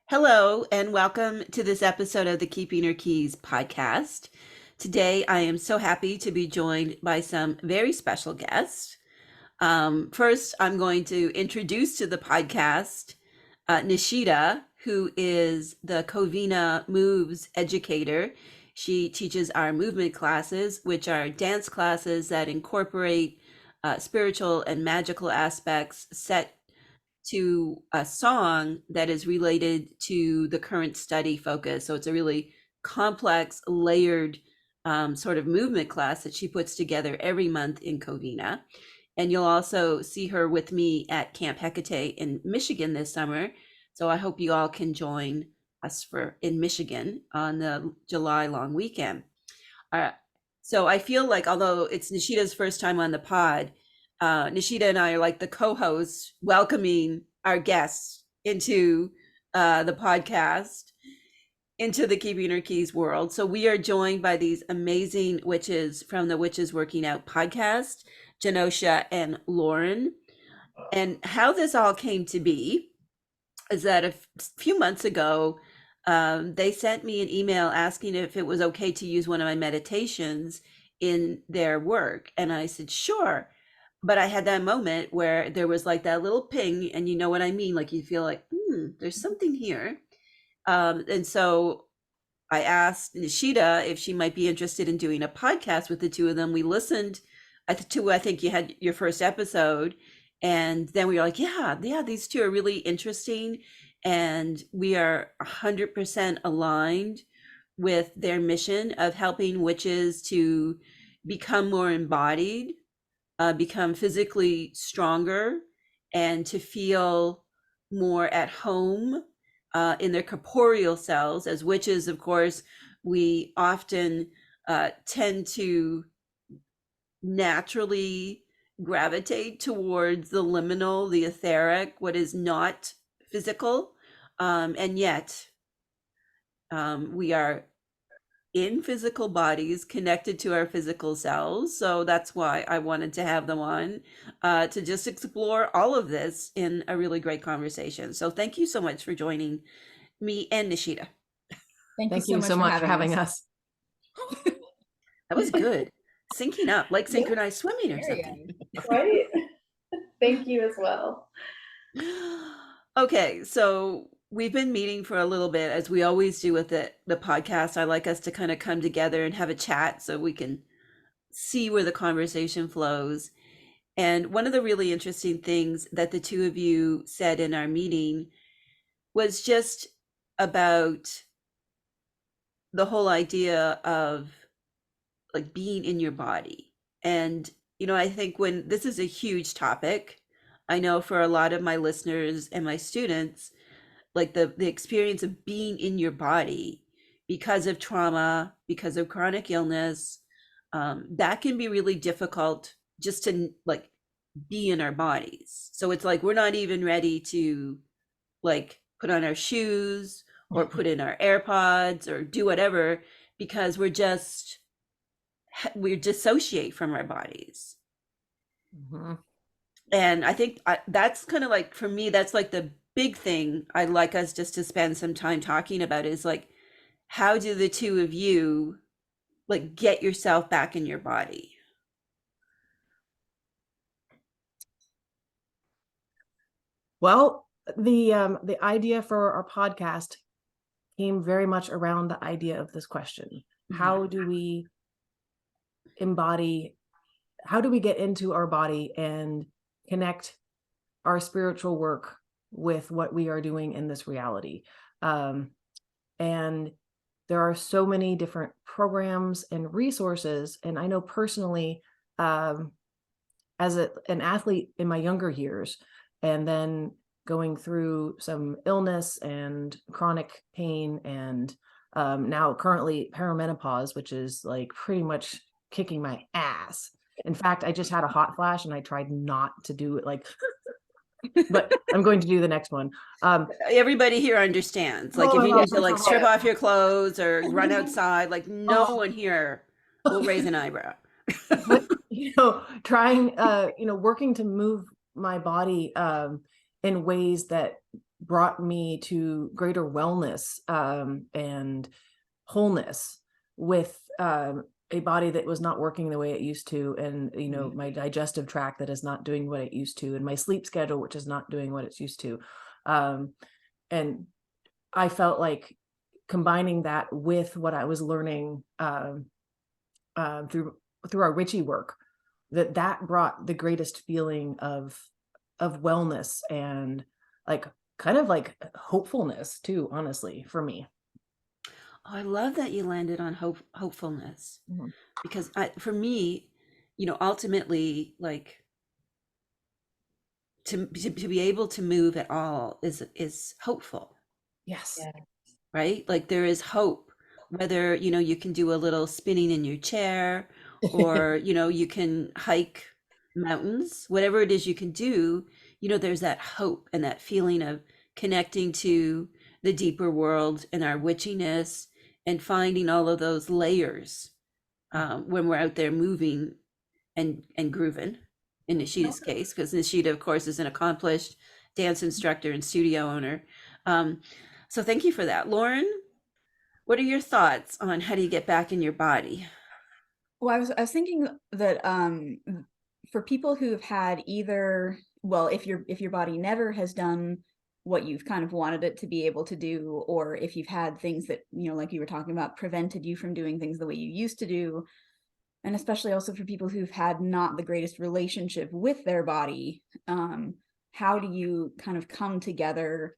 Hello, and welcome to this episode of the Keeping Her Keys podcast. Today, I am so happy to be joined by some very special guests. First, I'm going to introduce to the podcast Neesheta, who is the Covina Moves educator. She teaches our movement classes, which are dance classes that incorporate spiritual and magical aspects set to a song that is related to the current study focus. So it's a really complex, layered sort of movement class that she puts together every month in Covina. And you'll also see her with me at Camp Hecate in Michigan this summer. So I hope you all can join us for in Michigan on the July long weekend. Uh, so I feel like although it's Neesheta's first time on the pod, Neesheta and I are like the co-hosts welcoming our guests into the podcast, into the Keeping Her Keys world. So we are joined by these amazing witches from the Witches Working Out podcast, JenOsha and Lauren. And how this all came to be is that a few months ago, they sent me an email asking if it was okay to use one of my meditations in their work. And I said, sure. But I had that moment where there was like that little ping, and you know what I mean? Like you feel like, there's something here. And so I asked Neesheta if she might be interested in doing a podcast with the two of them. We listened to, I think you had your first episode, and then we were like, yeah, these two are really interesting. And we are 100% aligned with their mission of helping witches to become more embodied, become physically stronger, and to feel more at home in their corporeal selves. As witches, of course, we often tend to naturally gravitate towards the liminal, the etheric, what is not physical. And yet, we are in physical bodies connected to our physical selves. So that's why I wanted to have them on to just explore all of this in a really great conversation. So thank you so much for joining me and Neesheta. Thank you so much for having us. That was good. Syncing up, like synchronized swimming or something. Right? Thank you as well. Okay, so we've been meeting for a little bit, as we always do with the podcast. I like us to kind of come together and have a chat so we can see where the conversation flows. And one of the really interesting things that the two of you said in our meeting was just about the whole idea of like being in your body. And, I think when this is a huge topic, I know for a lot of my listeners and my students, like the experience of being in your body because of trauma, because of chronic illness, that can be really difficult just to like be in our bodies. So it's like we're not even ready to like put on our shoes or put in our AirPods or do whatever because we dissociate from our bodies. Mm-hmm. And I think that's kind of like, for me, that's like the big thing I'd like us just to spend some time talking about is like, how do the two of you like get yourself back in your body? Well, the idea for our podcast came very much around the idea of this question. Mm-hmm. How do we embody, how do we get into our body and connect our spiritual work with what we are doing in this reality? And there are so many different programs and resources. And I know personally, as an athlete in my younger years, and then going through some illness and chronic pain, and now currently perimenopause, which is like pretty much kicking my ass. In fact, I just had a hot flash and I tried not to do it, like, but I'm going to do the next one. Everybody here understands. Like, if you need to like strip off your clothes or run outside, like no one here will raise an eyebrow. But, trying, working to move my body in ways that brought me to greater wellness and wholeness with a body that was not working the way it used to, and my digestive tract that is not doing what it used to, and my sleep schedule which is not doing what it's used to. And I felt like combining that with what I was learning through our witchy work, that brought the greatest feeling of wellness and like kind of like hopefulness too, honestly, for me. Oh, I love that you landed on hopefulness, Mhm. because for me, ultimately, like to be able to move at all is hopeful, Yes. Yeah. right? Like there is hope, whether, you can do a little spinning in your chair, or, you can hike mountains, whatever it is you can do, there's that hope and that feeling of connecting to the deeper world and our witchiness, and finding all of those layers when we're out there moving and grooving, in Neesheta's case, because Neesheta, of course, is an accomplished dance instructor and studio owner. Um, so thank you for that. Lauren, what are your thoughts on how do you get back in your body? Well, I was thinking that for people who've had either, well, if your body never has done what you've kind of wanted it to be able to do, or if you've had things that, like you were talking about, prevented you from doing things the way you used to do, and especially also for people who've had not the greatest relationship with their body, how do you kind of come together,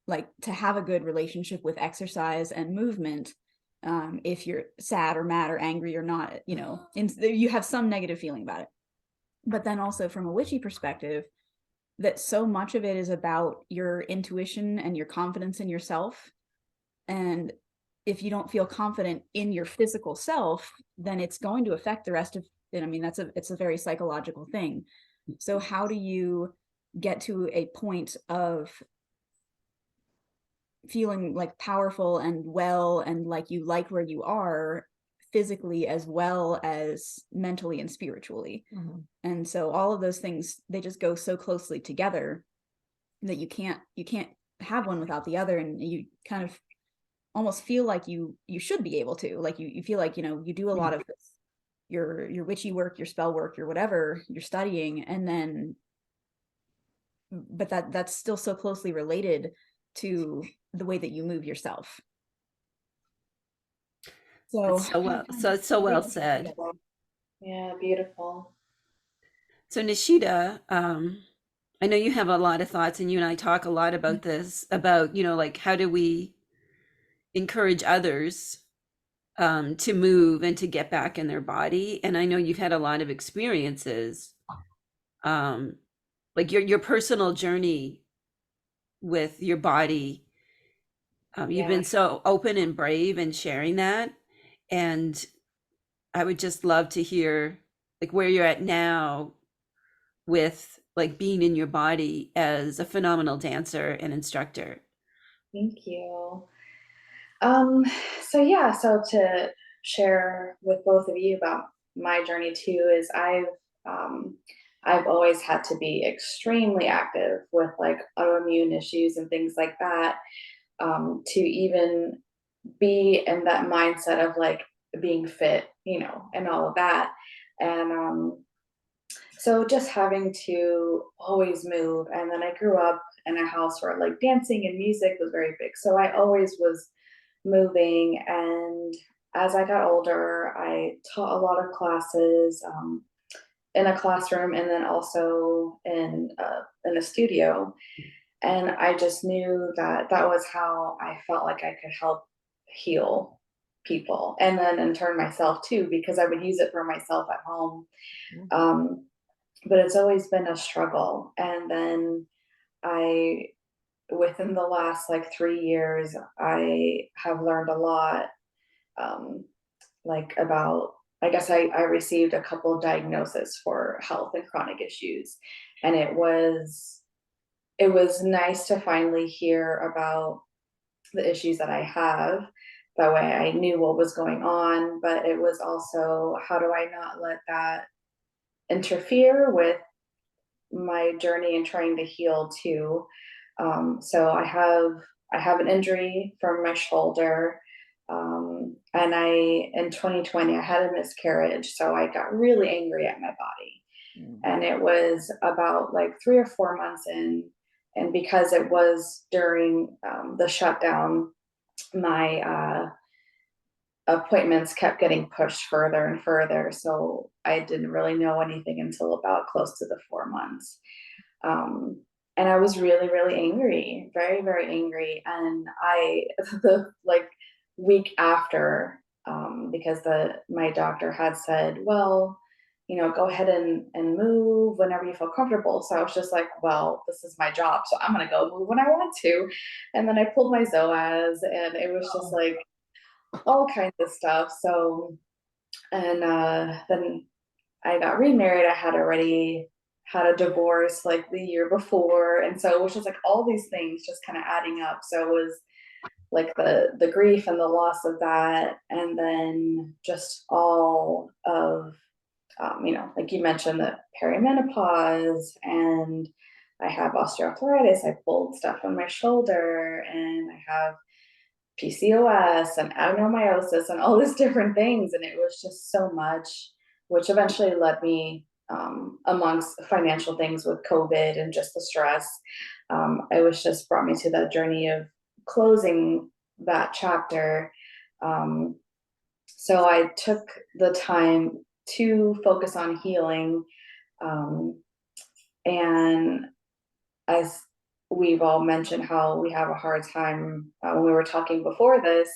like to have a good relationship with exercise and movement, if you're sad or mad or angry or not, you have some negative feeling about it. But then also from a witchy perspective, that so much of it is about your intuition and your confidence in yourself. And if you don't feel confident in your physical self, then it's going to affect the rest of it. I mean, it's a very psychological thing. So how do you get to a point of feeling like powerful and well, and like you like where you are physically as well as mentally and spiritually? Mhm. And so all of those things, they just go so closely together that you can't have one without the other. And you kind of almost feel like you should be able to, like you feel like, you do a lot of this, your witchy work, your spell work, your whatever you're studying, and then but that's still so closely related to the way that you move yourself. So It's so well said. Yeah, beautiful. So Nishida, I know you have a lot of thoughts, and you and I talk a lot about this, about, like how do we encourage others to move and to get back in their body. And I know you've had a lot of experiences, um, like your personal journey with your body. You've Yeah. been so open and brave in sharing that. And I would just love to hear like where you're at now with like being in your body as a phenomenal dancer and instructor. Thank you. Um, so to share with both of you about my journey too is um I've always had to be extremely active with like autoimmune issues and things like that, to even be in that mindset of like being fit, and all of that. And so just having to always move. And then I grew up in a house where like dancing and music was very big. So I always was moving. And as I got older, I taught a lot of classes, in a classroom, and then also in a studio. And I just knew that that was how I felt like I could help heal people, and then in turn myself too, because I would use it for myself at home. Um, but it's always been a struggle. And then I, within the last like 3 years, I have learned a lot, um, like about, I guess I received a couple of diagnoses for health and chronic issues. And it was nice to finally hear about the issues that I have. That way I knew what was going on, but it was also, how do I not let that interfere with my journey and trying to heal too? So I have an injury from my shoulder. And in 2020, I had a miscarriage. So I got really angry at my body. And it was about like 3 or 4 months in. And because it was during the shutdown, my appointments kept getting pushed further and further. So I didn't really know anything until about close to the 4 months. Um, and I was really, really angry, very, very angry. And the like week after, because my doctor had said, well, go ahead and move whenever you feel comfortable. So I was just like, well, this is my job, so I'm gonna go move when I want to. And then I pulled my psoas, and it was just like all kinds of stuff. So, and then I got remarried. I had already had a divorce like the year before. And so it was just like all these things just kind of adding up. So it was like the grief and the loss of that. And then just all of, like you mentioned, the perimenopause, and I have osteoarthritis. I pulled stuff on my shoulder, and I have PCOS and adenomyosis and all these different things. And it was just so much, which eventually led me, amongst financial things with COVID and just the stress. It was just brought me to that journey of closing that chapter. Um, so I took the time to focus on healing. Um, and as we've all mentioned how we have a hard time, when we were talking before this,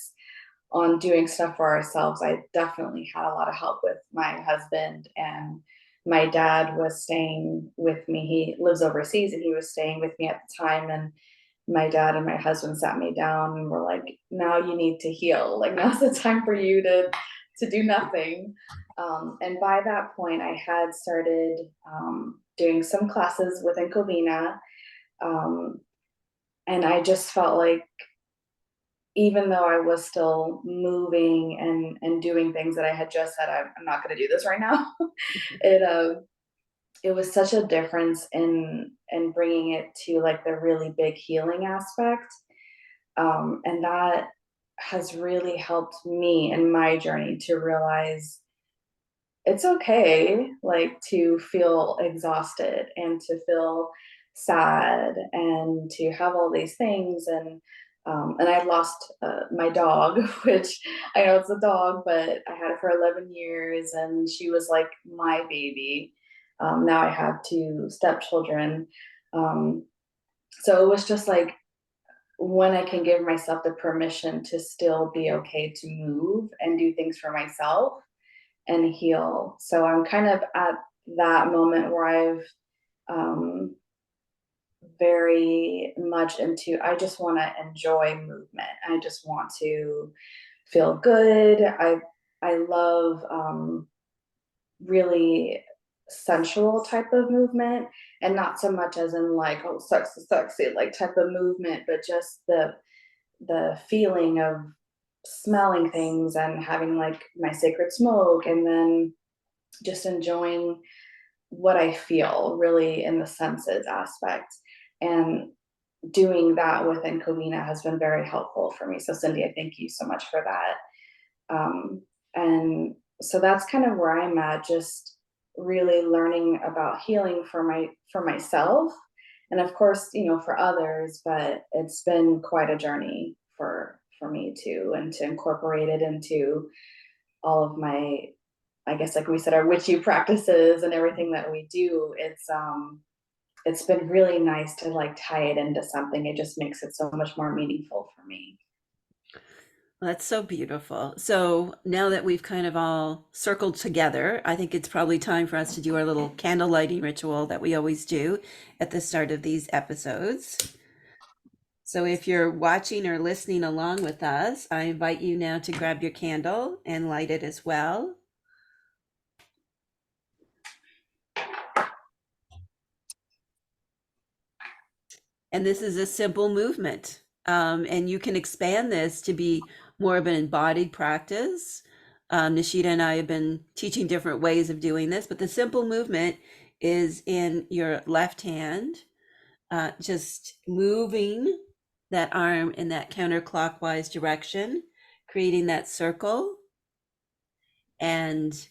on doing stuff for ourselves, I definitely had a lot of help with my husband, and my dad was staying with me. He lives overseas, and he was staying with me at the time. And my dad and my husband sat me down and were like, now you need to heal. Like, now's the time for you to do nothing. And by that point, I had started doing some classes within Covina. Um, and I just felt like, even though I was still moving and doing things that I had just said, I'm not going to do this right now. it it was such a difference in bringing it to like the really big healing aspect, and that has really helped me in my journey to realize it's okay, like, to feel exhausted and to feel sad and to have all these things. And I lost my dog, which I know it's a dog, but I had it for 11 years, and she was like my baby. Now I have two stepchildren. Um, so it was just like, when I can give myself the permission to still be okay to move and do things for myself and heal. So I'm kind of at that moment where I've, um, very much into, I just want to enjoy movement. I just want to feel good. I love, really sensual type of movement, and not so much as in like, oh, sexy like type of movement, but just the feeling of smelling things and having like my sacred smoke, and then just enjoying what I feel really in the senses aspect. And doing that within Covina has been very helpful for me. So Cindy, I thank you so much for that. And so that's kind of where I'm at, just really learning about healing for myself, and of course, for others. But it's been quite a journey for me too, and to incorporate it into all of my, I guess, like we said, our witchy practices and everything that we do. It's been really nice to like tie it into something. It just makes it so much more meaningful for me. That's so beautiful. So now that we've kind of all circled together, I think it's probably time for us to do our little candle lighting ritual that we always do at the start of these episodes. So if you're watching or listening along with us, I invite you now to grab your candle and light it as well. And this is a simple movement. And you can expand this to be more of an embodied practice. Neesheta and I have been teaching different ways of doing this, but the simple movement is in your left hand. just moving that arm in that counterclockwise direction, creating that circle. And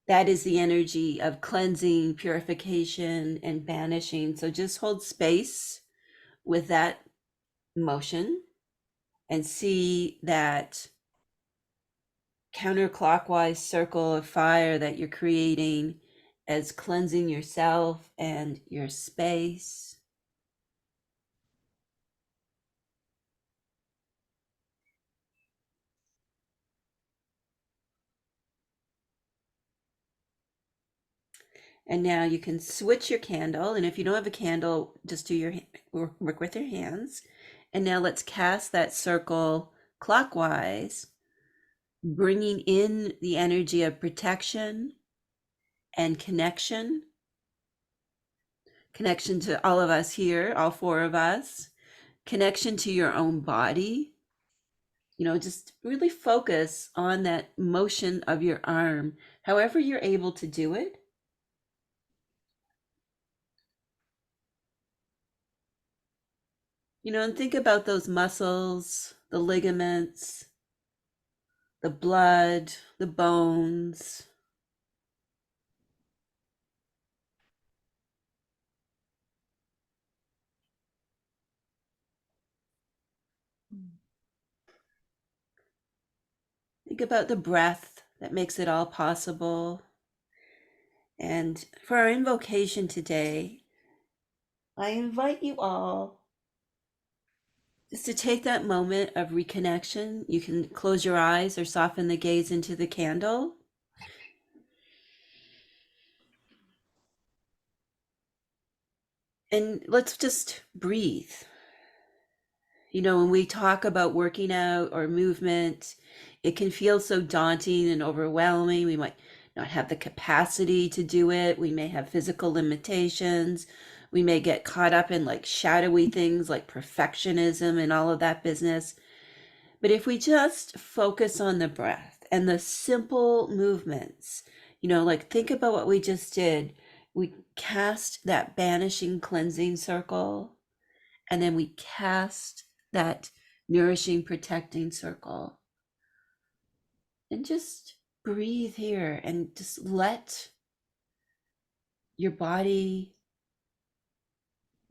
that is the energy of cleansing, purification, and banishing. So just hold space with that motion and see that counterclockwise circle of fire that you're creating as cleansing yourself and your space. And now you can switch your candle. And if you don't have a candle, just do your work with your hands. And now let's cast that circle clockwise, bringing in the energy of protection and connection to all of us here, all four of us, connection to your own body. Just really focus on that motion of your arm, however you're able to do it. And think about those muscles, the ligaments, the blood, the bones. Think about the breath that makes it all possible. And for our invocation today, I invite you all just to take that moment of reconnection. You can close your eyes or soften the gaze into the candle. And let's just breathe. When we talk about working out or movement, it can feel so daunting and overwhelming. We might not have the capacity to do it. We may have physical limitations. We may get caught up in like shadowy things like perfectionism and all of that business. But if we just focus on the breath and the simple movements, like think about what we just did. We cast that banishing cleansing circle, and then we cast that nourishing, protecting circle. And just breathe here and just let your body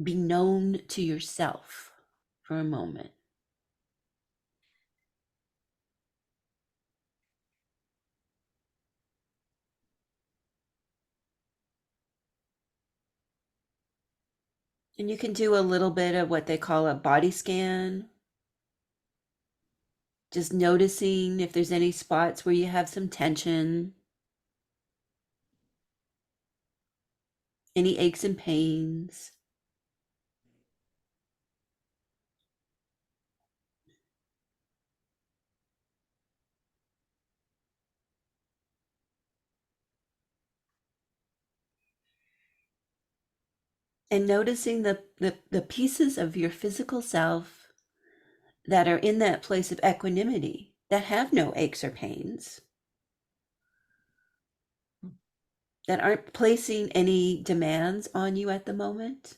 be known to yourself for a moment. And you can do a little bit of what they call a body scan, just noticing if there's any spots where you have some tension, any aches and pains. And noticing the pieces of your physical self that are in that place of equanimity, that have no aches or pains, that aren't placing any demands on you at the moment.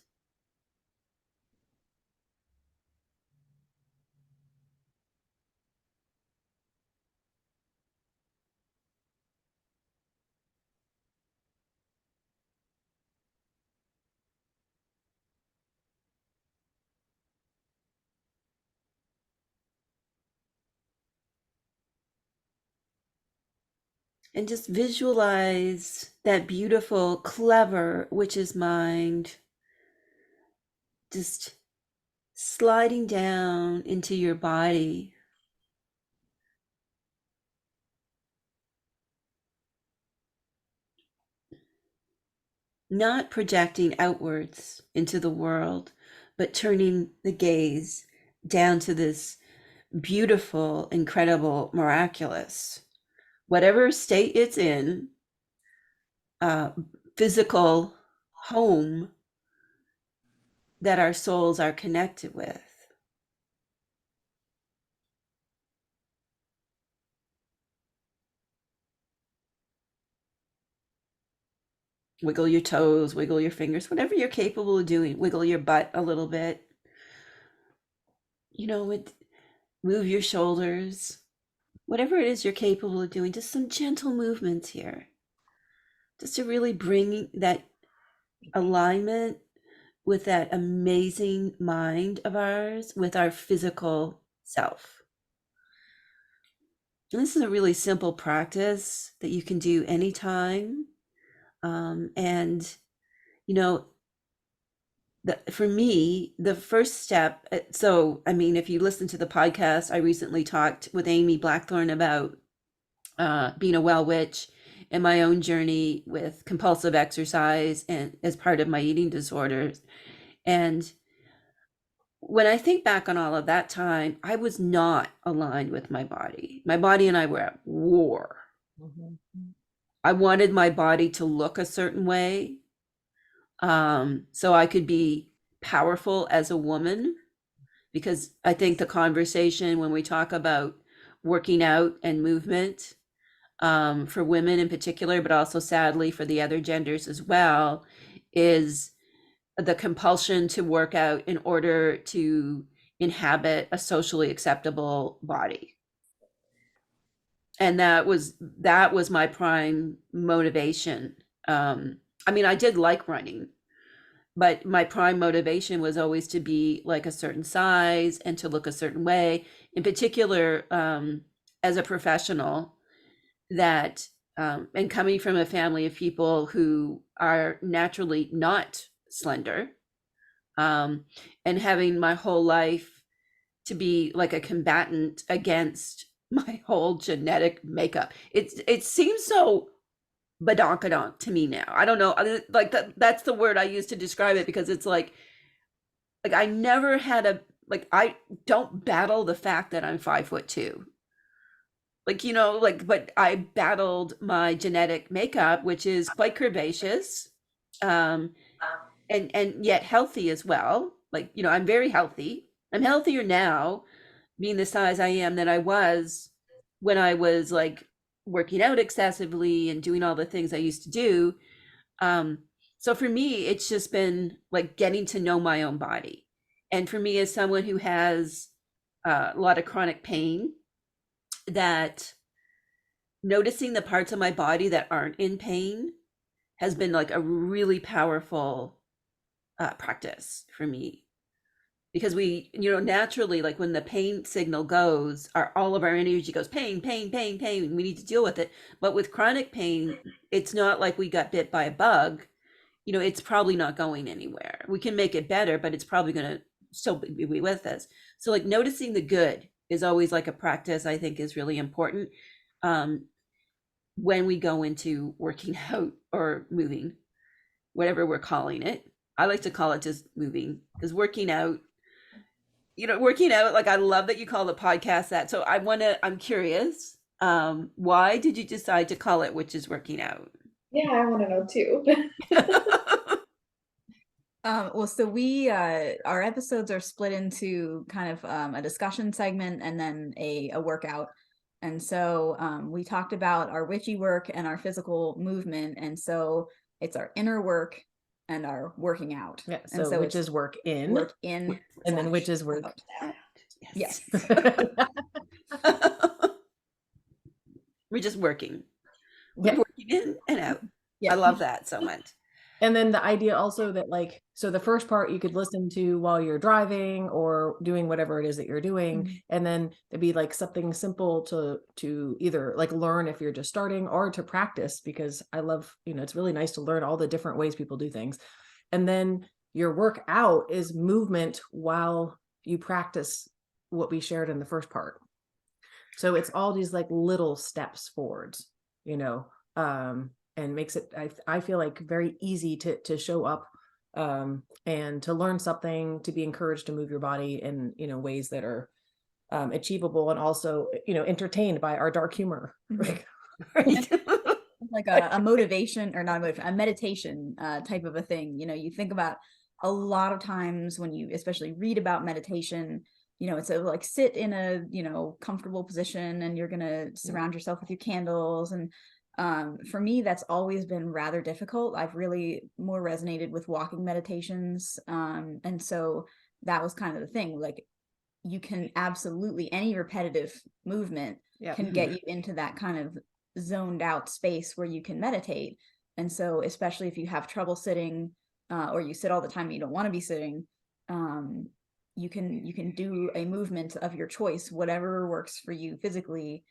And just visualize that beautiful, clever witch's mind just sliding down into your body. Not projecting outwards into the world, but turning the gaze down to this beautiful, incredible, miraculous, whatever state it's in, physical home that our souls are connected with. Wiggle your toes, wiggle your fingers, whatever you're capable of doing. Wiggle your butt a little bit. Move your shoulders. Whatever it is you're capable of doing, just some gentle movements here. Just to really bring that alignment with that amazing mind of ours with our physical self. And this is a really simple practice that you can do anytime. And, for me, the first step, if you listen to the podcast, I recently talked with Amy Blackthorne about being a well witch and my own journey with compulsive exercise and as part of my eating disorders. And when I think back on all of that time, I was not aligned with my body. My body and I were at war. Mhm. I wanted my body to look a certain way, so I could be powerful as a woman, because I think the conversation when we talk about working out and movement, for women in particular, but also sadly for the other genders as well, is the compulsion to work out in order to inhabit a socially acceptable body. And that was my prime motivation. I did like running, but my prime motivation was always to be like a certain size and to look a certain way. In particular, as a professional, that and coming from a family of people who are naturally not slender, and having my whole life to be like a combatant against my whole genetic makeup. It seems so badonkadonk to me now. I don't know, like that's the word I use to describe it, because it's like I never had I don't battle the fact that I'm 5'2". But I battled my genetic makeup, which is quite curvaceous, and yet healthy as well. I'm very healthy. I'm healthier now, being the size I am, than I was when I was working out excessively and doing all the things I used to do. So for me, it's just been getting to know my own body. And for me, as someone who has a lot of chronic pain, that noticing the parts of my body that aren't in pain has been a really powerful practice for me, because we naturally, when the pain signal goes, all of our energy goes pain, pain, pain, pain. We need to deal with it. But with chronic pain, it's not like we got bit by a bug. It's probably not going anywhere. We can make it better, but it's probably going to still be with us. So noticing the good is always a practice I think is really important, when we go into working out or moving, whatever we're calling it. I like to call it just moving, because working out, I love that you call the podcast that. So I'm curious, why did you decide to call it Witches Working Out? Yeah, I want to know too. So we our episodes are split into kind of a discussion segment and then a workout. And so we talked about our witchy work and our physical movement. And so it's our inner work and our working out. Yeah. And So witches work in, and then witches work out. Yes. We're just working. Yeah. We're working in and out. Yeah. I love that so much. And then the idea also that so the first part you could listen to while you're driving or doing whatever it is that you're doing. Mhm. And then there'd be something simple to either learn if you're just starting, or to practice, because I love, it's really nice to learn all the different ways people do things. And then your workout is movement while you practice what we shared in the first part. So it's all these little steps forwards, and makes it, I feel very easy to show up, and to learn something, to be encouraged to move your body in, ways that are achievable, and also, entertained by our dark humor. Mhm. Right? Like a motivation, or not a motivation, a meditation type of a thing. You think about a lot of times when you especially read about meditation, it's sit in a comfortable position, and you're going to surround yourself with your candles, and For me, that's always been rather difficult. I've really more resonated with walking meditations. And so that was kind of the thing. Like, you can absolutely, any repetitive movement can get you into that kind of zoned out space where you can meditate. And so, especially if you have trouble sitting, or you sit all the time and you don't want to be sitting, you can do a movement of your choice, whatever works for you physically,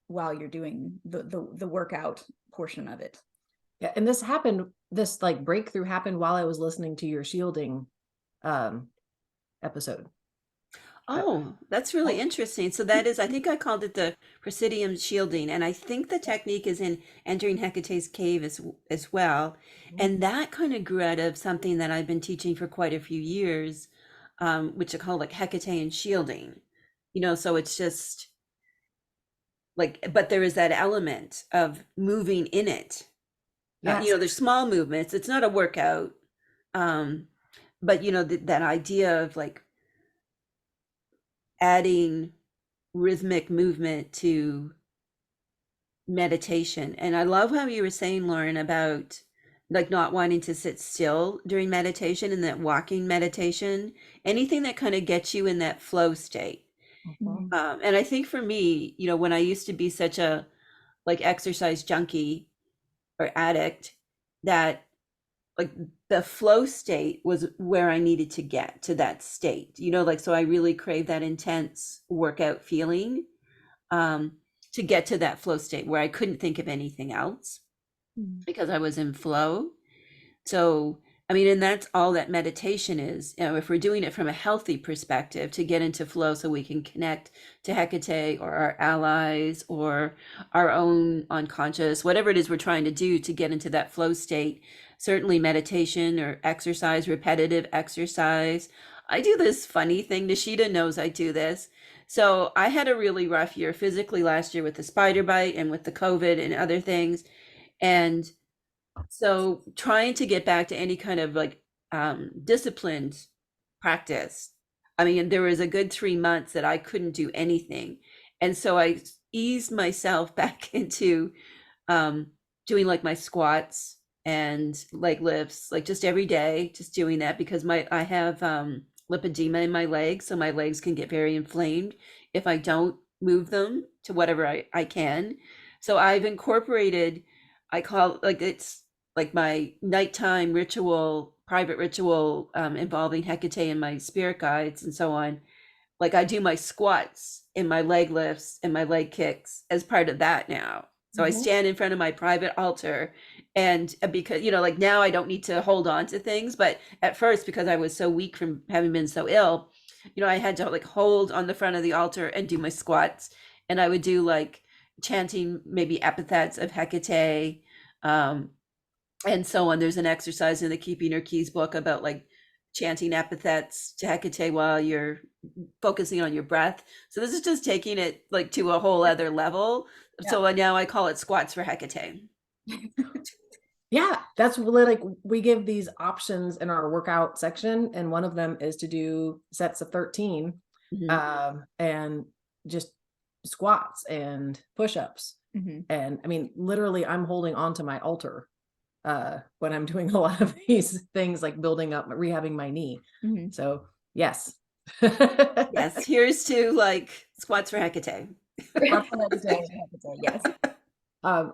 while you're doing the workout portion of it. Yeah, and this like breakthrough happened while I was listening to your shielding episode. Oh, that's really interesting. So that is, I think I called it the Presidium shielding, and I think the technique is in entering Hecate's cave as well. And that kind of grew out of something that I've been teaching for quite a few years, which I call like Hecatean shielding. So it's just like, but there is that element of moving in it. Yes. There's small movements. It's not a workout, but that idea of like adding rhythmic movement to meditation. And I love how you were saying, Lauren, about like not wanting to sit still during meditation, and that walking meditation, anything that kind of gets you in that flow state. And I think for me, when I used to be such a like exercise junkie or addict, that like the flow state was where I needed to get to that state, like, so I really crave that intense workout feeling, to get to that flow state where I couldn't think of anything else because I was in flow. So, I mean, and that's all that meditation is, if we're doing it from a healthy perspective, to get into flow so we can connect to Hecate or our allies or our own unconscious, whatever it is we're trying to do to get into that flow state. Certainly meditation or exercise, repetitive exercise. I do this funny thing. Neesheta knows I do this. So I had a really rough year physically last year with the spider bite and with the COVID and other things. And so trying to get back to any kind of like disciplined practice. I mean, there was a good 3 months that I couldn't do anything. And so I eased myself back into doing like my squats and leg lifts, like just every day, just doing that, because I have lipedema in my legs, so my legs can get very inflamed if I don't move them to whatever I can. So I've incorporated, I call like it's like my nighttime ritual, private ritual, involving Hecate and my spirit guides and so on. Like I do my squats and my leg lifts and my leg kicks as part of that now. So I stand in front of my private altar, and because, like now I don't need to hold on to things, but at first, because I was so weak from having been so ill, I had to like hold on the front of the altar and do my squats. And I would do like chanting maybe epithets of Hecate, and so on. There's an exercise in the Keeping Her Keys book about like chanting epithets to Hecate while you're focusing on your breath. So this is just taking it like to a whole other level. Yeah. So now I call it squats for Hecate. Yeah, that's really like we give these options in our workout section, and one of them is to do sets of 13, and just squats and push-ups. And I mean, literally, I'm holding onto my altar when I'm doing a lot of these things, like building up, rehabbing my knee. So yes. Yes, here's to like squats for Hecate. Yes.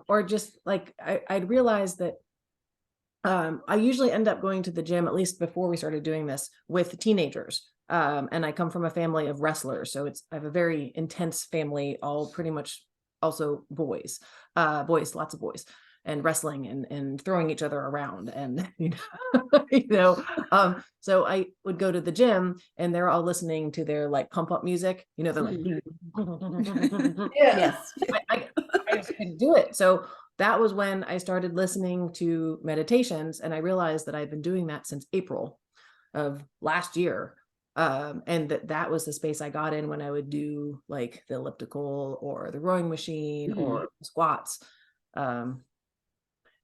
Or just like I'd realized that I usually end up going to the gym, at least before we started doing this, with teenagers. And I come from a family of wrestlers, so I have a very intense family, all pretty much also boys, lots of boys, and wrestling and throwing each other around, and so I would go to the gym and they're all listening to their like pump up music, they're like Yes. I just couldn't do it. So that was when I started listening to meditations, and I realized that I've been doing that since April of last year. And that was the space I got in when I would do like the elliptical or the rowing machine or squats.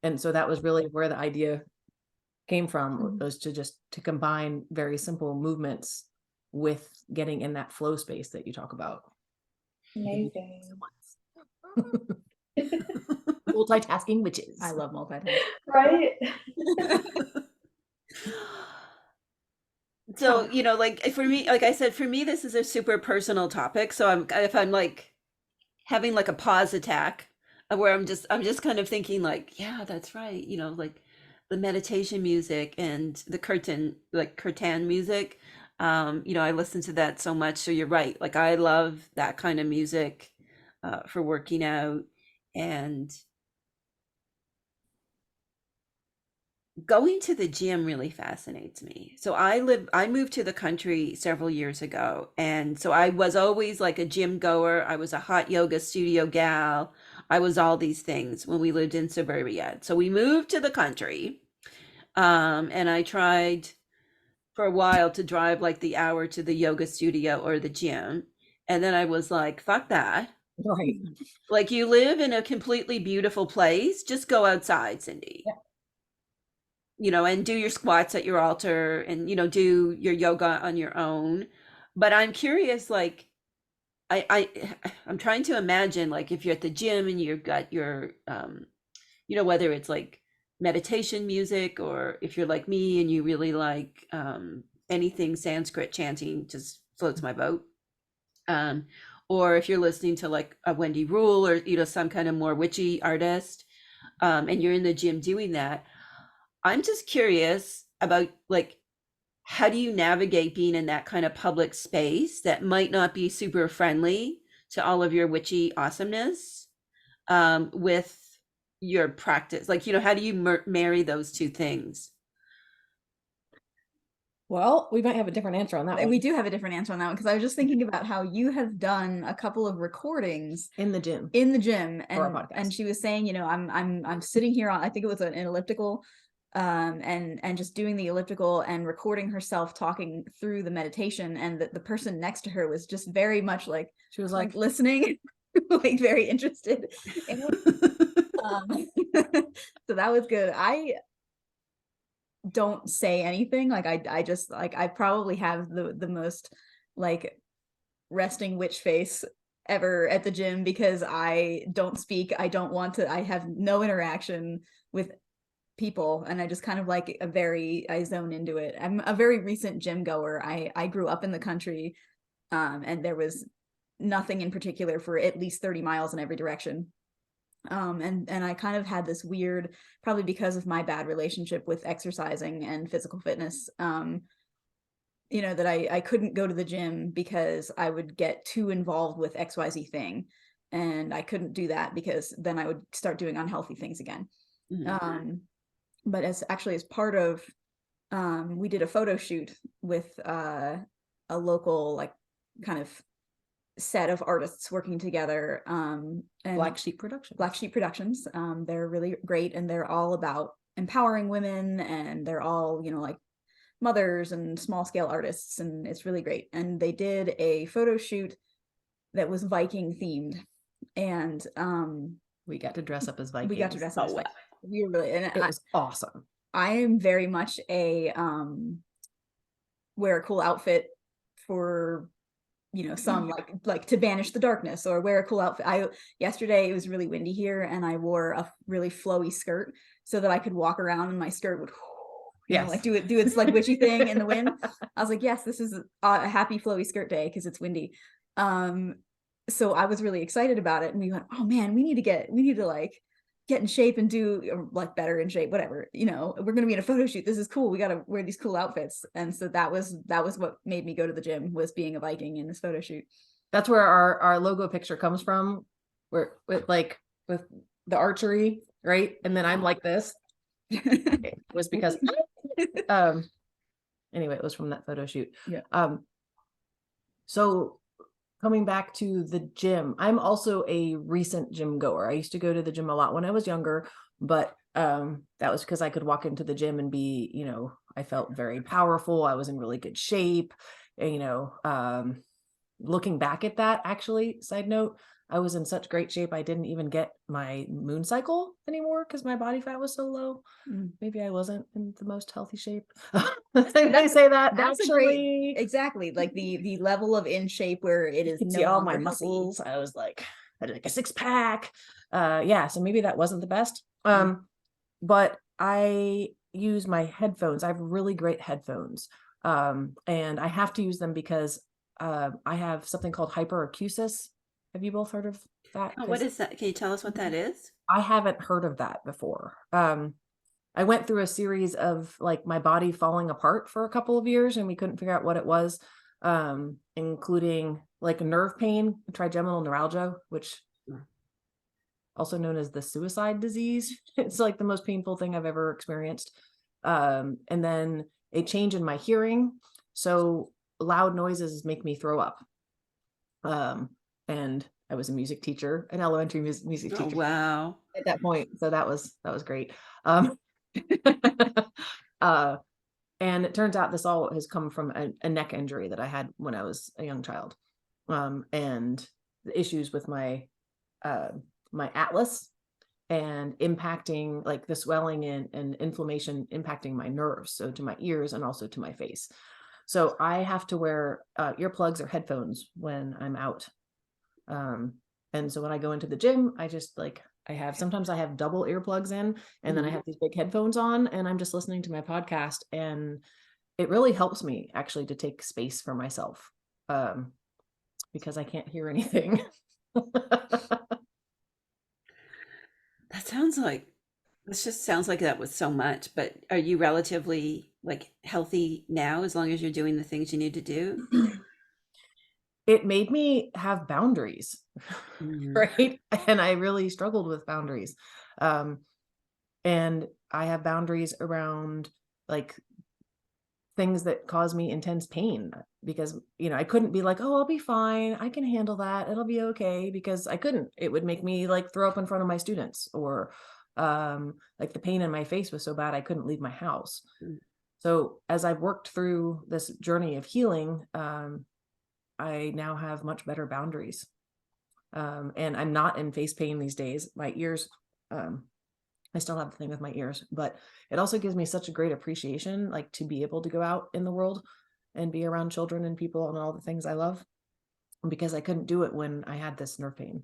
And so that was really where the idea came from, was to combine very simple movements with getting in that flow space that you talk about. Amazing. multitasking witches. I love multitasking. Right? So, like for me, like I said, for me, this is a super personal topic. So if I'm like having like a pause attack where I'm just kind of thinking like, yeah, that's right. Like the meditation music and the curtain music. I listen to that so much. So you're right. Like I love that kind of music for working out. And going to the gym really fascinates me. So I moved to the country several years ago. And so I was always like a gym goer. I was a hot yoga studio gal. I was all these things when we lived in suburbia. So we moved to the country. And I tried for a while to drive like the hour to the yoga studio or the gym. And then I was like, fuck that. Right. Like you live in a completely beautiful place. Just go outside, Cindy. Yeah. And do your squats at your altar and, do your yoga on your own. But I'm curious, like, I'm trying to imagine, like, if you're at the gym and you've got your, whether it's like meditation music or if you're like me and you really like anything Sanskrit chanting just floats my boat. Or if you're listening to like a Wendy Rule or, some kind of more witchy artist and you're in the gym doing that. I'm just curious about like, how do you navigate being in that kind of public space that might not be super friendly to all of your witchy awesomeness with your practice? Like, how do you marry those two things? Well, we might have a different answer on that one. We do have a different answer on that one because I was just thinking about how you have done a couple of recordings in the gym. For our podcast. And she was saying, I'm sitting here on, I think it was an elliptical, and just doing the elliptical and recording herself talking through the meditation, and the person next to her was just very much like, she was like listening, like very interested in it. So that was good. I don't say anything, like I just like, I probably have the most like resting witch face ever at the gym because I don't speak, I don't want to, I have no interaction with people, and I just kind of like I zone into it. I'm a very recent gym goer. I grew up in the country, and there was nothing in particular for at least 30 miles in every direction. And I kind of had this weird, probably because of my bad relationship with exercising and physical fitness, that I couldn't go to the gym because I would get too involved with XYZ thing. And I couldn't do that because then I would start doing unhealthy things again. Mm-hmm. But as part of, we did a photo shoot with a local, like, kind of set of artists working together, and Black Sheep Productions. They're really great, and they're all about empowering women, and they're all, like mothers and small scale artists, and it's really great. And they did a photo shoot that was Viking themed, and we got to dress up as Vikings. We were really, and it was awesome. I am very much a wear a cool outfit for, some like to banish the darkness, or wear a cool outfit. Yesterday it was really windy here, and I wore a really flowy skirt so that I could walk around and my skirt would do its like witchy thing in the wind. I was like, yes, this is a happy flowy skirt day because it's windy. So I was really excited about it, and we went, oh man, we need to like get in shape and do like better in shape, whatever, we're going to be in a photo shoot. This is cool. We got to wear these cool outfits. And so that was what made me go to the gym, was being a Viking in this photo shoot. That's where our logo picture comes from, where with the archery, right? And then I'm like this. It was because anyway, it was from that photo shoot. Yeah. So coming back to the gym, I'm also a recent gym goer. I used to go to the gym a lot when I was younger, but that was because I could walk into the gym and be, I felt very powerful. I was in really good shape. And, looking back at that, actually, side note, I was in such great shape, I didn't even get my moon cycle anymore because my body fat was so low. Maybe I wasn't in the most healthy shape. They say that. That's actually exactly, like the level of in shape where it is see all my muscles. I was like, had like a 6-pack. Yeah, so maybe that wasn't the best. But I use my headphones. I have really great headphones. And I have to use them because I have something called hyperacusis. Have you both heard of that? Oh, what is that? Can you tell us what that is? I haven't heard of that before. I went through a series of like my body falling apart for a couple of years and we couldn't figure out what it was, including like nerve pain, trigeminal neuralgia, which also known as the suicide disease. It's like the most painful thing I've ever experienced. And then a change in my hearing. So loud noises make me throw up. And I was a music teacher, an elementary music Oh, teacher wow. at that point. So that was great. And it turns out this all has come from a neck injury that I had when I was a young child. And the issues with my my atlas and impacting like the swelling and inflammation impacting my nerves, so to my ears and also to my face. So I have to wear earplugs or headphones when I'm out. And so when I go into the gym, I just like sometimes I have double earplugs in and then I have these big headphones on and I'm just listening to my podcast, and it really helps me actually to take space for myself, because I can't hear anything. This just sounds like that was so much, but are you relatively like healthy now as long as you're doing the things you need to do? It made me have boundaries, right? And I really struggled with boundaries. And I have boundaries around like things that cause me intense pain because, I couldn't be like, oh, I'll be fine. I can handle that. It'll be okay, because I couldn't. It would make me like throw up in front of my students, or like the pain in my face was so bad I couldn't leave my house. So as I've worked through this journey of healing, I now have much better boundaries. And I'm not in face pain these days. My ears, I still have the thing with my ears, but it also gives me such a great appreciation, like to be able to go out in the world and be around children and people and all the things I love, because I couldn't do it when I had this nerve pain.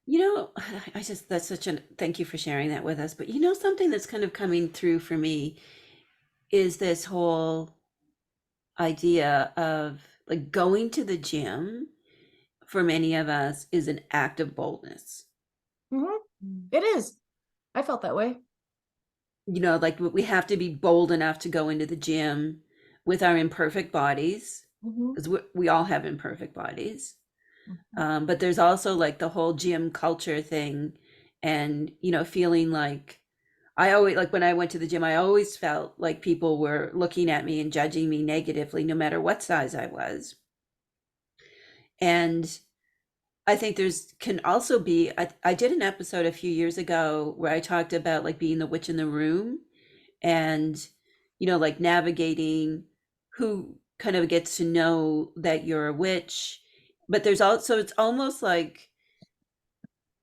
That's thank you for sharing that with us. But something that's kind of coming through for me is this whole idea of like going to the gym for many of us is an act of boldness. It is. I felt that way. Like we have to be bold enough to go into the gym with our imperfect bodies, because we all have imperfect bodies. But there's also like the whole gym culture thing, and feeling like I always, like when I went to the gym, I always felt like people were looking at me and judging me negatively, no matter what size I was. And I think can also be, I did an episode a few years ago where I talked about like being the witch in the room and, like navigating who kind of gets to know that you're a witch. But there's also, it's almost like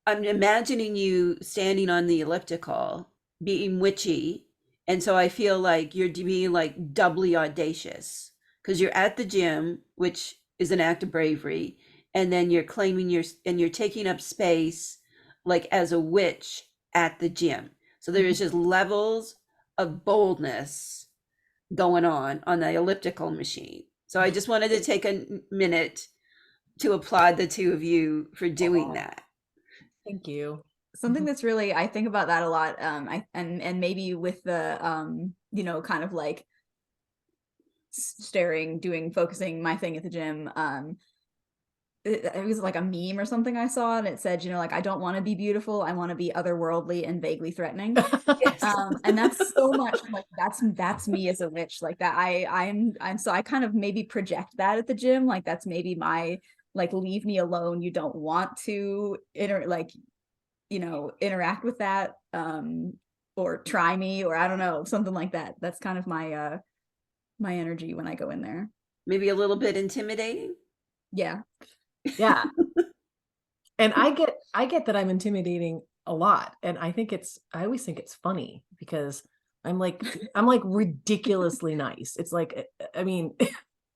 I'm imagining you standing on the elliptical being witchy. And so I feel like you're being like doubly audacious because you're at the gym, which is an act of bravery. And then you're claiming you're taking up space like as a witch at the gym. So there is just levels of boldness going on the elliptical machine. So I just wanted to take a minute to applaud the two of you for doing that. Thank you. Something that's really, I think about that a lot. And maybe with the, kind of like focusing my thing at the gym. It was like a meme or something I saw, and it said, like, I don't want to be beautiful. I want to be otherworldly and vaguely threatening. Yes. And that's so much like, that's me as a witch, like that. I'm so I kind of maybe project that at the gym. Like that's maybe my, like, leave me alone. You don't want to interact with that, or try me, or I don't know, something like that. That's kind of my my energy when I go in there. Maybe a little bit intimidating. Yeah. And I get that I'm intimidating a lot, and I always think it's funny because I'm like ridiculously nice. It's like, I mean,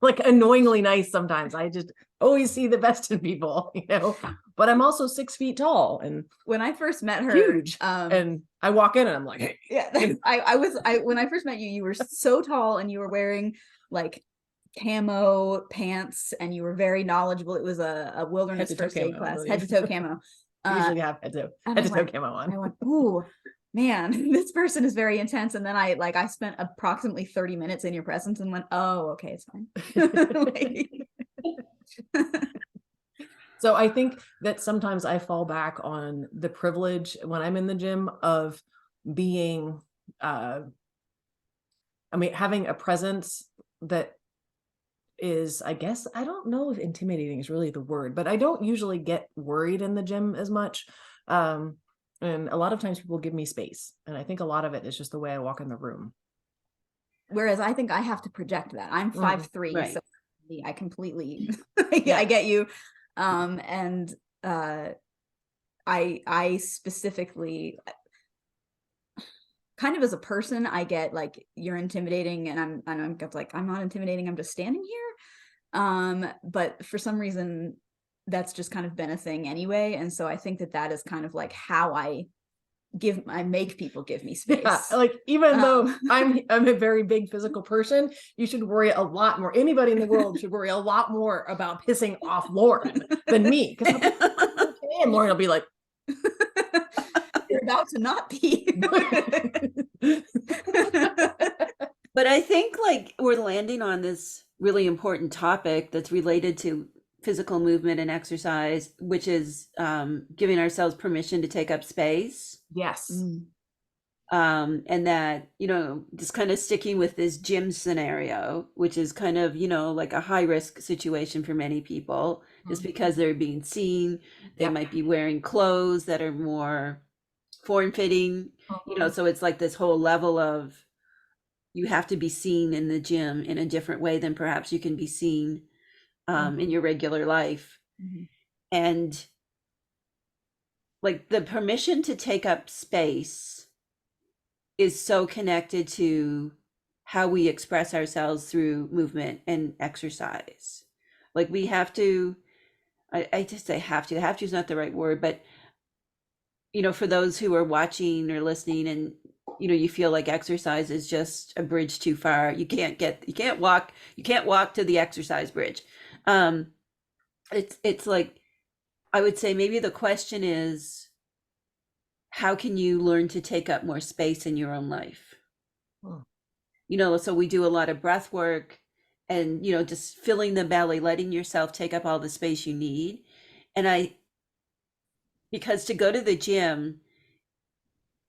like annoyingly nice sometimes. I just always see the best in people, you know, but I'm also 6 feet tall and When I first met her, huge. And I walk in and I'm like, hey. yeah, when I first met you, you were so tall and you were wearing like camo pants and you were very knowledgeable. It was a wilderness Head to toe first aid camo, I class, believe. head to toe camo. I usually have head to and I toe went- camo on. I went, ooh, man, this person is very intense. And then I spent approximately 30 minutes in your presence and went, oh, okay, it's fine. So I think that sometimes I fall back on the privilege when I'm in the gym of being, having a presence that is, I guess, I don't know if intimidating is really the word, but I don't usually get worried in the gym as much. And a lot of times people give me space. And I think a lot of it is just the way I walk in the room. Whereas I think I have to project that. I'm 5'3", right. so I completely, Yeah. I get you. And I specifically, kind of as a person, I get like, you're intimidating, and I'm like, I'm not intimidating, I'm just standing here. But for some reason, that's just kind of been a thing anyway. And so I think that is kind of like how I make people give me space. Yeah, like even though I'm a very big physical person, you should worry a lot more. Anybody in the world should worry a lot more about pissing off Lauren than me. Because and Lauren will be like, you're about to not be. But I think like we're landing on this really important topic that's related to physical movement and exercise, which is giving ourselves permission to take up space. yes. And that, just kind of sticking with this gym scenario, which is kind of, like a high risk situation for many people, just because they're being seen. They might be wearing clothes that are more form fitting, so it's like this whole level of you have to be seen in the gym in a different way than perhaps you can be seen in your regular life. And like the permission to take up space is so connected to how we express ourselves through movement and exercise. Like we have to, I just say have to is not the right word, but for those who are watching or listening and you feel like exercise is just a bridge too far, you can't walk to the exercise bridge. It's like, I would say maybe the question is, how can you learn to take up more space in your own life? So we do a lot of breath work and, just filling the belly, letting yourself take up all the space you need. And because to go to the gym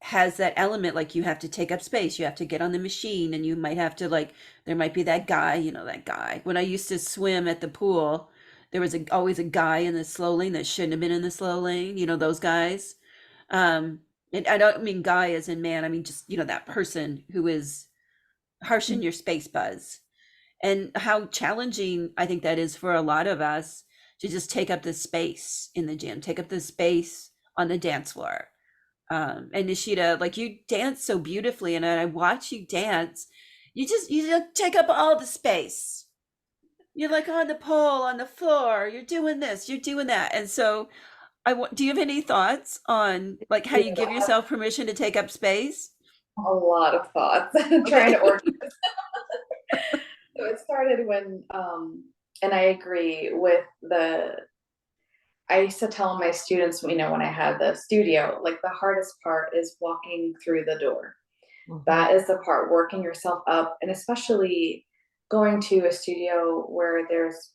has that element, like you have to take up space, you have to get on the machine, and you might have to, like, there might be that guy, that guy. When I used to swim at the pool, there was always a guy in the slow lane that shouldn't have been in the slow lane, those guys. And I don't mean guy as in man, I mean just, that person who is harsh in your space buzz. And how challenging I think that is for a lot of us to just take up the space in the gym, take up the space on the dance floor. And Neesheta, like you dance so beautifully, and I watch you dance, you just take up all the space. You're like on the pole, on the floor, you're doing this, you're doing that. And so do you have any thoughts on like how you give yourself permission to take up space? A lot of thoughts. Trying to organize. So it started when, and I agree with I used to tell my students, when I had the studio, like the hardest part is walking through the door. That is the part, working yourself up, and especially going to a studio where there's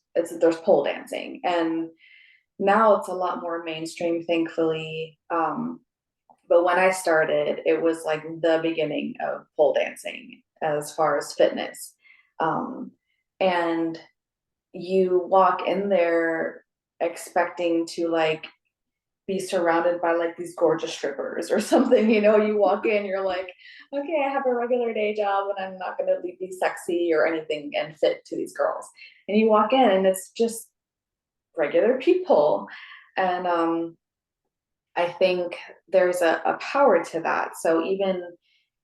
pole dancing, and now it's a lot more mainstream, thankfully. But when I started, it was like the beginning of pole dancing as far as fitness. And you walk in there expecting to like be surrounded by like these gorgeous strippers or something. You walk in, you're like, okay, I have a regular day job and I'm not going to be sexy or anything and fit to these girls. And you walk in and it's just regular people. And I think there's a power to that. So even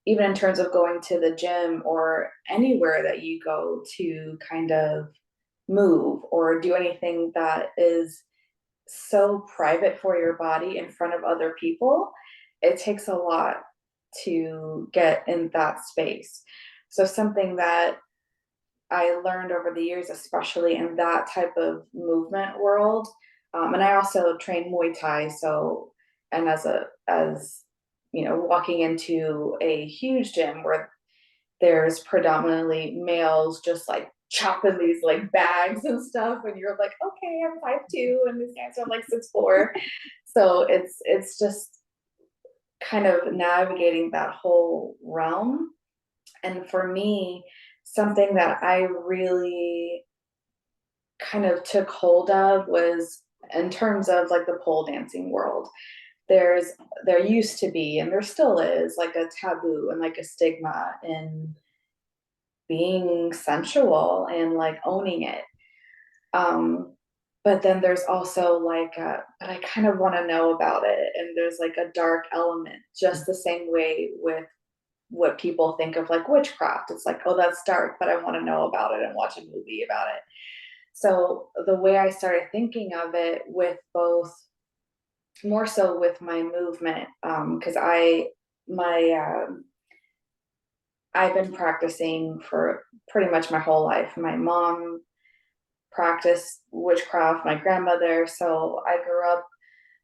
in terms of going to the gym or anywhere that you go to kind of move or do anything that is so private for your body in front of other people, it takes a lot to get in that space. So something that I learned over the years, especially in that type of movement world, and I also train Muay Thai. So, and as you know, walking into a huge gym where there's predominantly males just like chopping these like bags and stuff, and you're like, okay, I'm 5'2", and these guys are like 6'4". So it's just kind of navigating that whole realm. And for me, something that I really kind of took hold of was in terms of like the pole dancing world. There's there used to be, and there still is, like a taboo and like a stigma in being sensual and like owning it. Um, but then there's also like but I kind of want to know about it, and there's like a dark element, just the same way with what people think of like witchcraft. It's like, oh, that's dark, but I want to know about it and watch a movie about it. So the way I started thinking of it with both, more so with my movement, because my I've been practicing for pretty much my whole life. My mom practiced witchcraft, my grandmother, so I grew up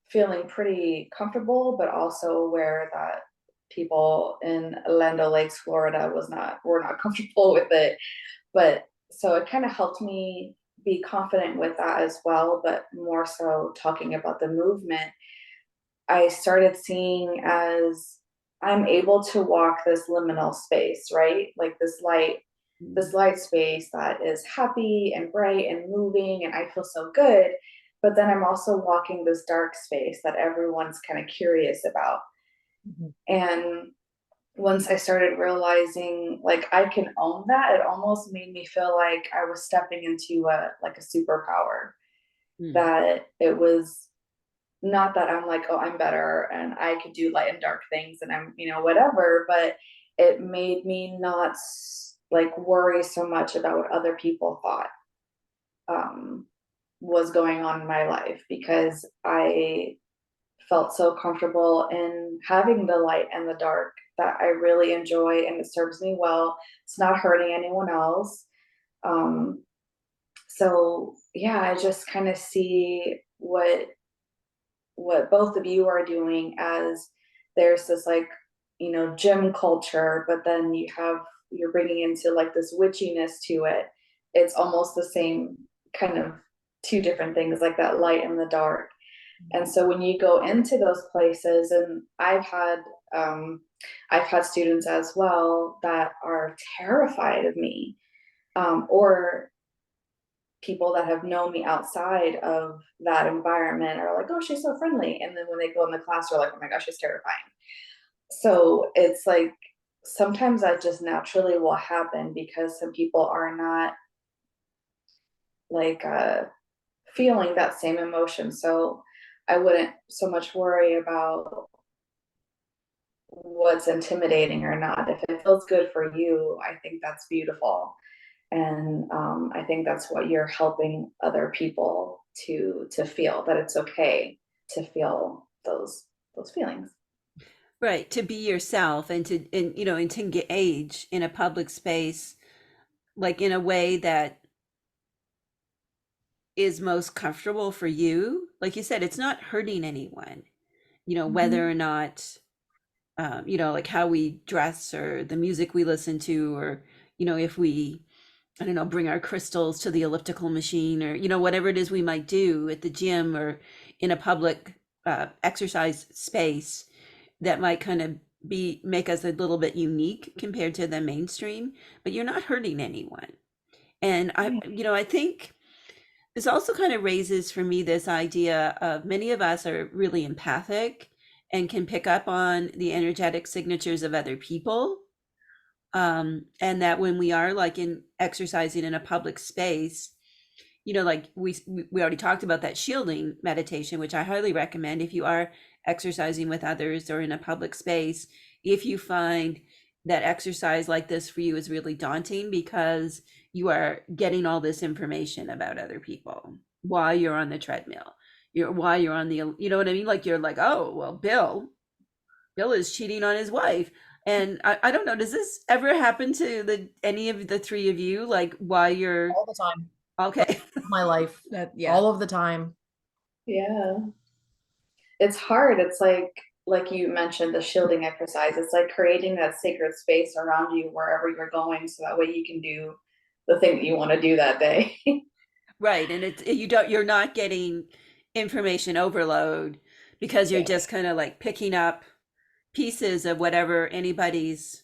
feeling pretty comfortable, but also aware that people in Land O'Lakes, Florida were not comfortable with it. But so it kind of helped me be confident with that as well, but more so talking about the movement, I started seeing as I'm able to walk this liminal space, right? Like this light space that is happy and bright and moving, and I feel so good. But then I'm also walking this dark space that everyone's kind of curious about. Mhm. And once I started realizing like I can own that, it almost made me feel like I was stepping into a like a superpower. Mm. That it was not that I'm like, oh, I'm better and I could do light and dark things and I'm, you know, whatever, but it made me not like worry so much about what other people thought um, was going on in my life, because I felt so comfortable in having the light and the dark that I really enjoy and it serves me well. It's not hurting anyone else. Um, so yeah, I just kind of see what both of you are doing as there's this like, you know, gym culture, but then you're bringing into like this witchiness to it. It's almost the same kind of two different things, like that light and the dark. And so when you go into those places, and um, I've had students as well that are terrified of me, or people that have known me outside of that environment are like, oh, she's so friendly. And then when they go in the class, they're like, oh my gosh, she's terrifying. So it's like sometimes that just naturally will happen because some people are not like feeling that same emotion. So I wouldn't so much worry about what's intimidating or not. If it feels good for you, I think that's beautiful. And I think that's what you're helping other people to feel, that it's okay to feel those feelings. Right, to be yourself and and to engage in a public space like in a way that is most comfortable for you. Like you said, it's not hurting anyone, whether Mhm. or not like how we dress or the music we listen to, or if we, I don't know, bring our crystals to the elliptical machine, or whatever it is we might do at the gym or in a public exercise space that might kind of be make us a little bit unique compared to the mainstream, but you're not hurting anyone. And Yeah. I think this also kind of raises for me this idea of many of us are really empathic and can pick up on the energetic signatures of other people. And that when we are like in exercising in a public space, like we already talked about that shielding meditation, which I highly recommend if you are exercising with others or in a public space. If you find that exercise like this for you is really daunting because you are getting all this information about other people while you're on the treadmill. While you're on the, you know what I mean? Like you're like, oh, well, Bill is cheating on his wife. And I don't know, does this ever happen to any of the three of you? Like while you're All the time. okay. My life. Yeah. All of the time. Yeah. It's hard. It's like you mentioned, the shielding exercise. It's like creating that sacred space around you wherever you're going, so that way you can do the thing that you want to do that day. Right. And you're not getting information overload because you're Yeah. just kind of like picking up pieces of whatever anybody's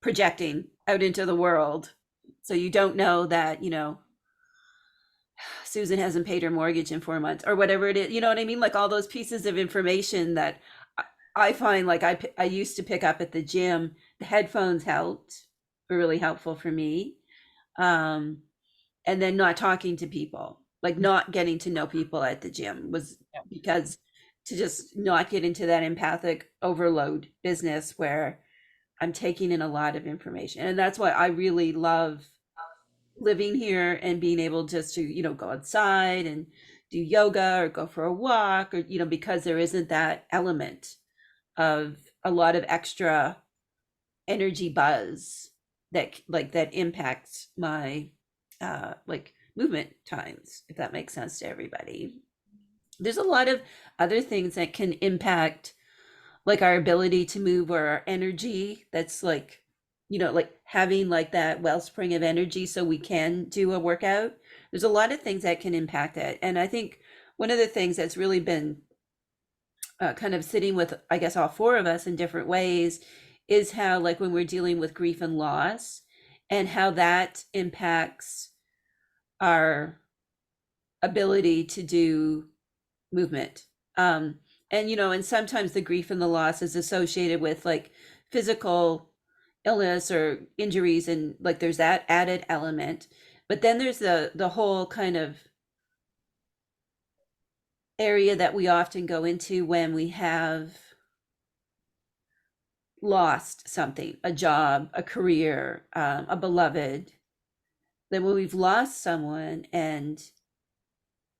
projecting out into the world. So you don't know that, Susan hasn't paid her mortgage in 4 months or whatever it is. You know what I mean? Like all those pieces of information that I find like I used to pick up at the gym. The headphones were really helpful for me. And then not talking to people, like not getting to know people at the gym was because to just not get into that empathic overload business where I'm taking in a lot of information. And that's why I really love living here and being able just to, go outside and do yoga or go for a walk or, because there isn't that element of a lot of extra energy buzz that impacts my like movement times, if that makes sense to everybody. There's a lot of other things that can impact like our ability to move or our energy, that's like, like having like that wellspring of energy so we can do a workout. There's a lot of things that can impact it. And I think one of the things that's really been kind of sitting with, I guess, all four of us in different ways is how, like, when we're dealing with grief and loss and how that impacts our ability to do movement. And sometimes the grief and the loss is associated with like physical illness or injuries, and like there's that added element. But then there's the whole kind of area that we often go into when we have lost something, a job, a career, a beloved. Then when we've lost someone, and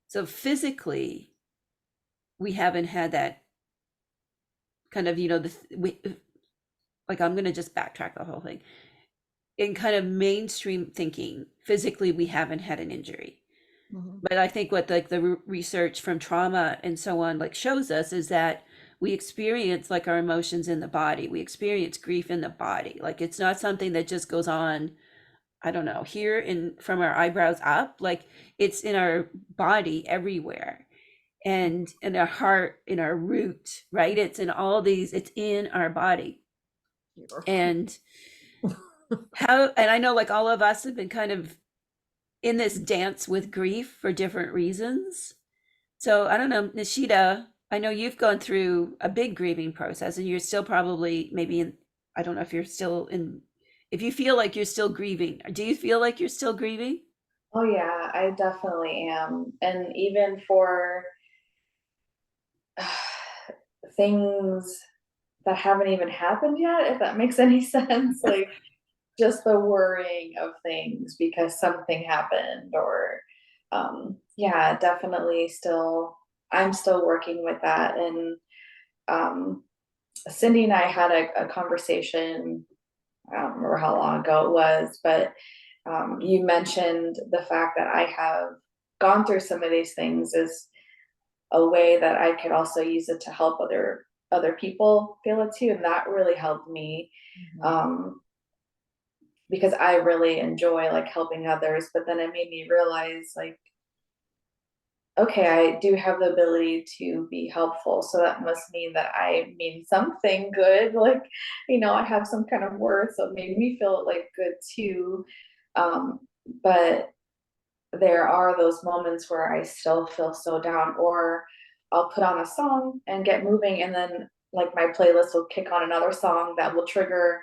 so physically we haven't had that kind of, like, I'm going to just backtrack the whole thing. In kind of mainstream thinking, physically we haven't had an injury. But I think what like the research from trauma and so on like shows us is that we experience like our emotions in the body. We experience grief in the body. Like it's not something that just goes on, I don't know, here in from our eyebrows up. Like it's in our body everywhere. And in our heart, in our root, right? It's in all these, it's in our body. And and I know like all of us have been kind of in this dance with grief for different reasons. So I don't know, Neesheta, I know you've gone through a big grieving process and you're still probably maybe in, I don't know if you're still in, if you feel like you're still grieving. Do you feel like you're still grieving? Oh yeah, I definitely am. And even for things that haven't even happened yet, if that makes any sense, like just the worrying of things because something happened, or yeah, definitely still, I'm still working with that. And Cindy and I had a conversation, I don't remember how long ago it was, but you mentioned the fact that I have gone through some of these things as a way that I could also use it to help other people feel it too, and that really helped me. Because I really enjoy like helping others, but then it made me realize like, okay, I do have the ability to be helpful, so that must mean that I mean something good, like, I have some kind of worth, so it made me feel like good too. um, but there are those moments where I still feel so down, or I'll put on a song and get moving, and then like my playlist will kick on another song that will trigger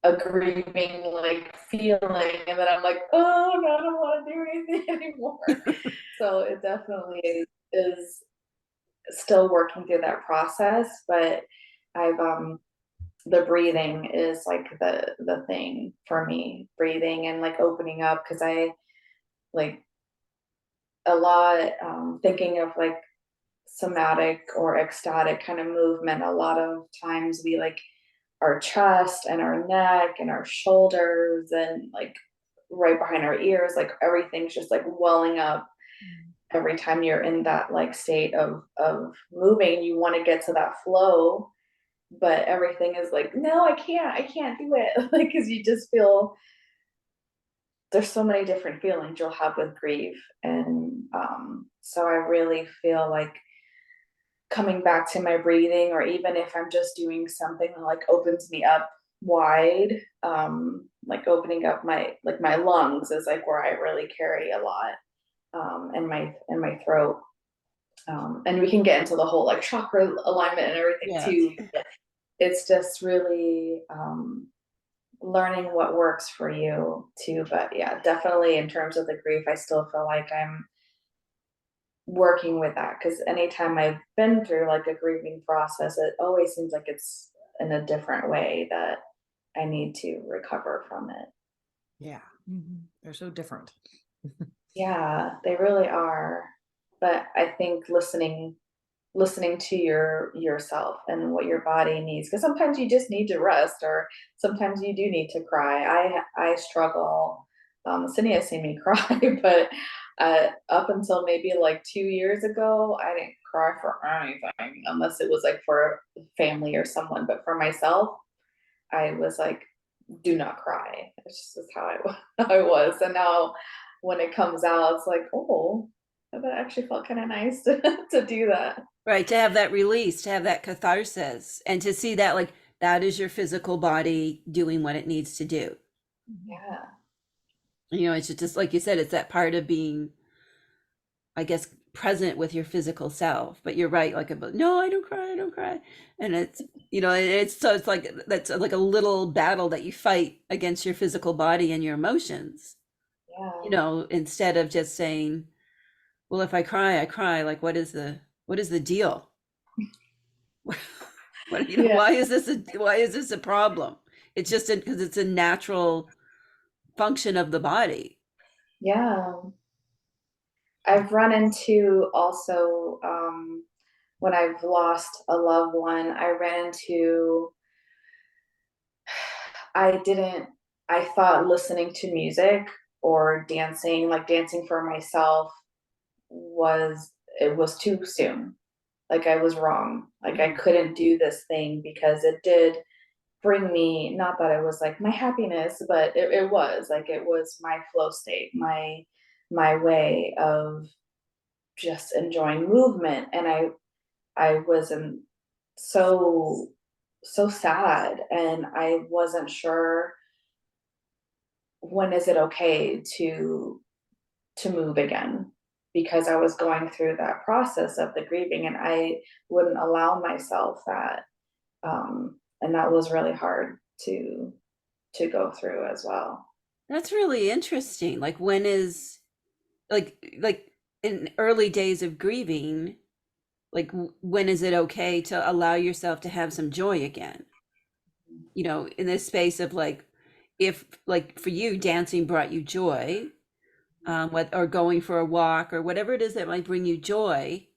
a grieving like feeling, and then I'm like, oh no, I don't want to do anything anymore. So it definitely is still working through that process, but I've the breathing is like the thing for me, breathing and like opening up, because I like a lot, thinking of like somatic or ecstatic kind of movement. A lot of times we like our chest and our neck and our shoulders and like right behind our ears, like everything's just like welling up every time you're in that like state of moving. You want to get to that flow, but everything is like, no, I can't do it. Like, because you just feel there's so many different feelings you'll have with grief. And so I really feel like coming back to my breathing, or even if I'm just doing something that like opens me up wide, like opening up my lungs is like where I really carry a lot, in my throat. And we can get into the whole like chakra alignment and everything Yeah. too. But it's just really learning what works for you too. But yeah, definitely in terms of the grief, I still feel like I'm working with that, because anytime I've been through like a grieving process, it always seems like it's in a different way that I need to recover from it. Yeah. They're so different. Yeah, they really are. But I think listening to yourself and what your body needs, because sometimes you just need to rest, or sometimes you do need to cry. I struggle. Cindy has seen me cry, but up until maybe like 2 years ago, I didn't cry for anything unless it was like for family or someone. But for myself, I was like, do not cry. It's just how I was. And now when it comes out, it's like, oh, that actually felt kind of nice to do that. Right, to have that release, to have that catharsis, and to see that like that is your physical body doing what it needs to do. Yeah. It's just like you said, it's that part of being, I guess, present with your physical self. But you're right, like about no, I don't cry, I don't cry. And it's so it's like that's like a little battle that you fight against your physical body and your emotions, Yeah. instead of just saying, well, if I cry, I cry. Like what is the deal? What Yeah. why is this a problem? It's just because it's a natural function of the body. Yeah. I've run into also, when I've lost a loved one, I ran into, I didn't, I thought listening to music or dancing, like dancing for myself, it was too soon. Like I was wrong. Like I Mhm. couldn't do this thing because it did bring me, not that it was like my happiness, but it was like it was my flow state, my way of just enjoying movement. And I wasn't so so sad, and I wasn't sure when is it okay to move again, because I was going through that process of the grieving, and I wouldn't allow myself that. And that was really hard to go through as well. That's really interesting. Like when is like in early days of grieving, like when is it okay to allow yourself to have some joy again? In this space of like, if like for you, dancing brought you joy, or going for a walk or whatever it is that might bring you joy,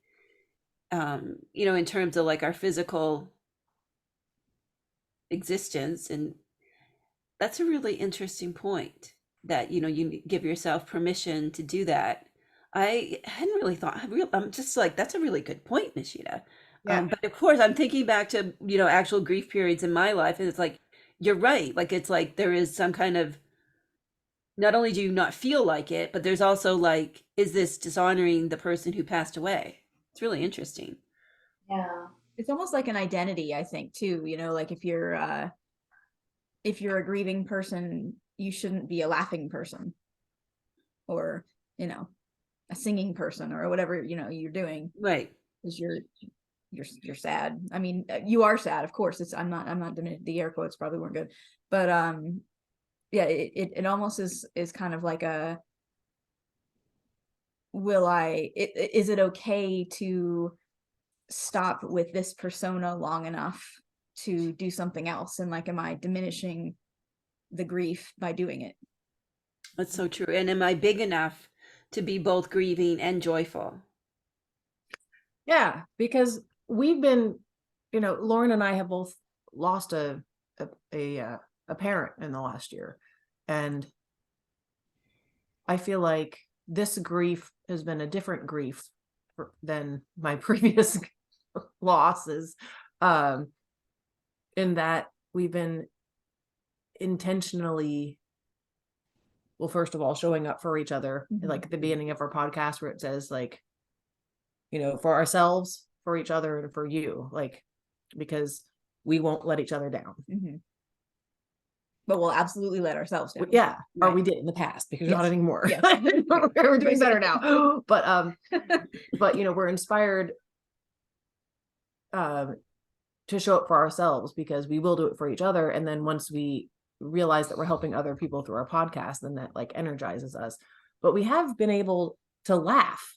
in terms of like our physical existence. And that's a really interesting point that, you give yourself permission to do that. I hadn't really thought, I'm just like, that's a really good point, Nishita. Yeah. But of course, I'm thinking back to, actual grief periods in my life. And it's like, you're right. Like, it's like there is some kind of, not only do you not feel like it, but there's also like, is this dishonoring the person who passed away? It's really interesting. Yeah. It's almost like an identity, I think, too. Like if you're a grieving person, you shouldn't be a laughing person, or a singing person, or whatever you're doing, Right. because you're sad. I mean, you are sad, of course. I'm not doing the air quotes probably weren't good, but yeah, it almost is kind of like a, is it okay to stop with this persona long enough to do something else? And like, am I diminishing the grief by doing it? That's so true. And am I big enough to be both grieving and joyful? Yeah, because we've been, Lauren and I have both lost a parent in the last year, and I feel like this grief has been a different grief than my previous losses, in that we've been intentionally, well, first of all, showing up for each other, like at the beginning of our podcast where it says, like, for ourselves, for each other, and for you, like, because we won't let each other down. But we'll absolutely let ourselves down. Yeah, Right. or we did in the past, because Yes. not anymore. Yes. We're doing better now. But we're inspired to show up for ourselves, because we will do it for each other. And then once we realize that we're helping other people through our podcast, then that like energizes us. But we have been able to laugh.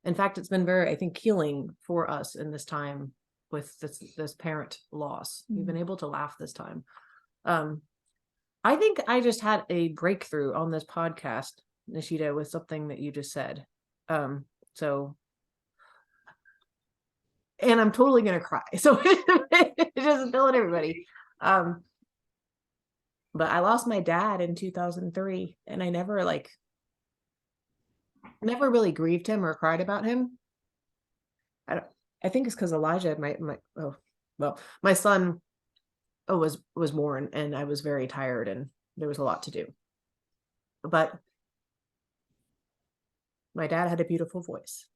In fact, it's been very, I think, healing for us in this time with this parent loss. We've been able to laugh this time. I think I just had a breakthrough on this podcast, Neesheta, with something that you just said. So, and I'm totally gonna cry. So it doesn't tell everybody. But I lost my dad in 2003, and I never really grieved him or cried about him. I think it's because Elijah, my son, was born, and I was very tired, and there was a lot to do. But my dad had a beautiful voice,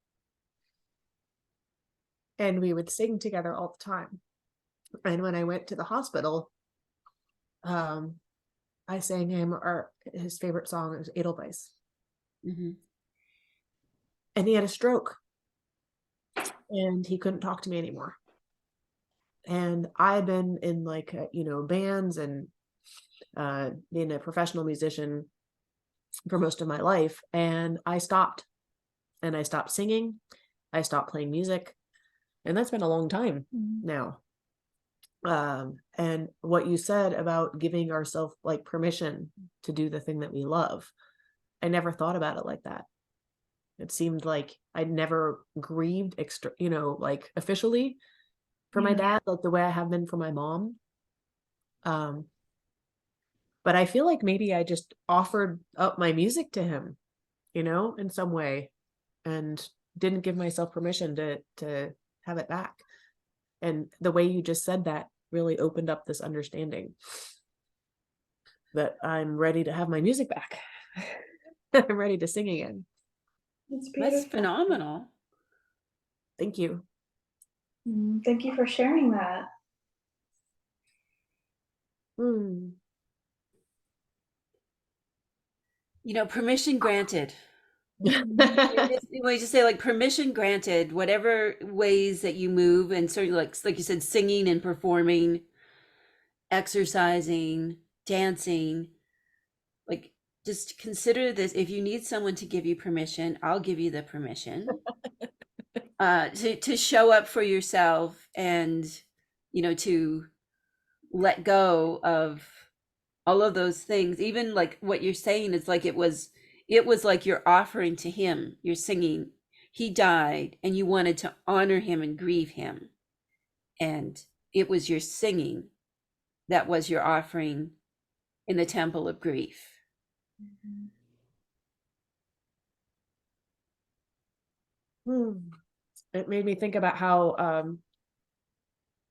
and we would sing together all the time. And when I went to the hospital, I sang him his favorite song is Edelweiss. And he had a stroke, and he couldn't talk to me anymore. And I had been in bands and being a professional musician for most of my life, and I stopped singing. I stopped playing music, and that's been a long time now. And what you said about giving ourselves like permission to do the thing that we love, I never thought about it like that. It seemed like I'd never grieved officially for my dad, like the way I have been for my mom. But I feel like maybe I just offered up my music to him, in some way, and didn't give myself permission to have it back. And the way you just said that really opened up this understanding that I'm ready to have my music back. I'm ready to sing again. That's phenomenal. Thank you. Thank you for sharing that. Permission granted. We just say like permission granted, whatever ways that you move, and certainly like you said, singing and performing, exercising, dancing, like just consider this. If you need someone to give you permission, I'll give you the permission to show up for yourself, and to let go of all of those things. Even like what you're saying is like it was like you're offering to him, you're singing, he died, and you wanted to honor him and grieve him, and it was your singing that was your offering in the temple of grief. It made me think about how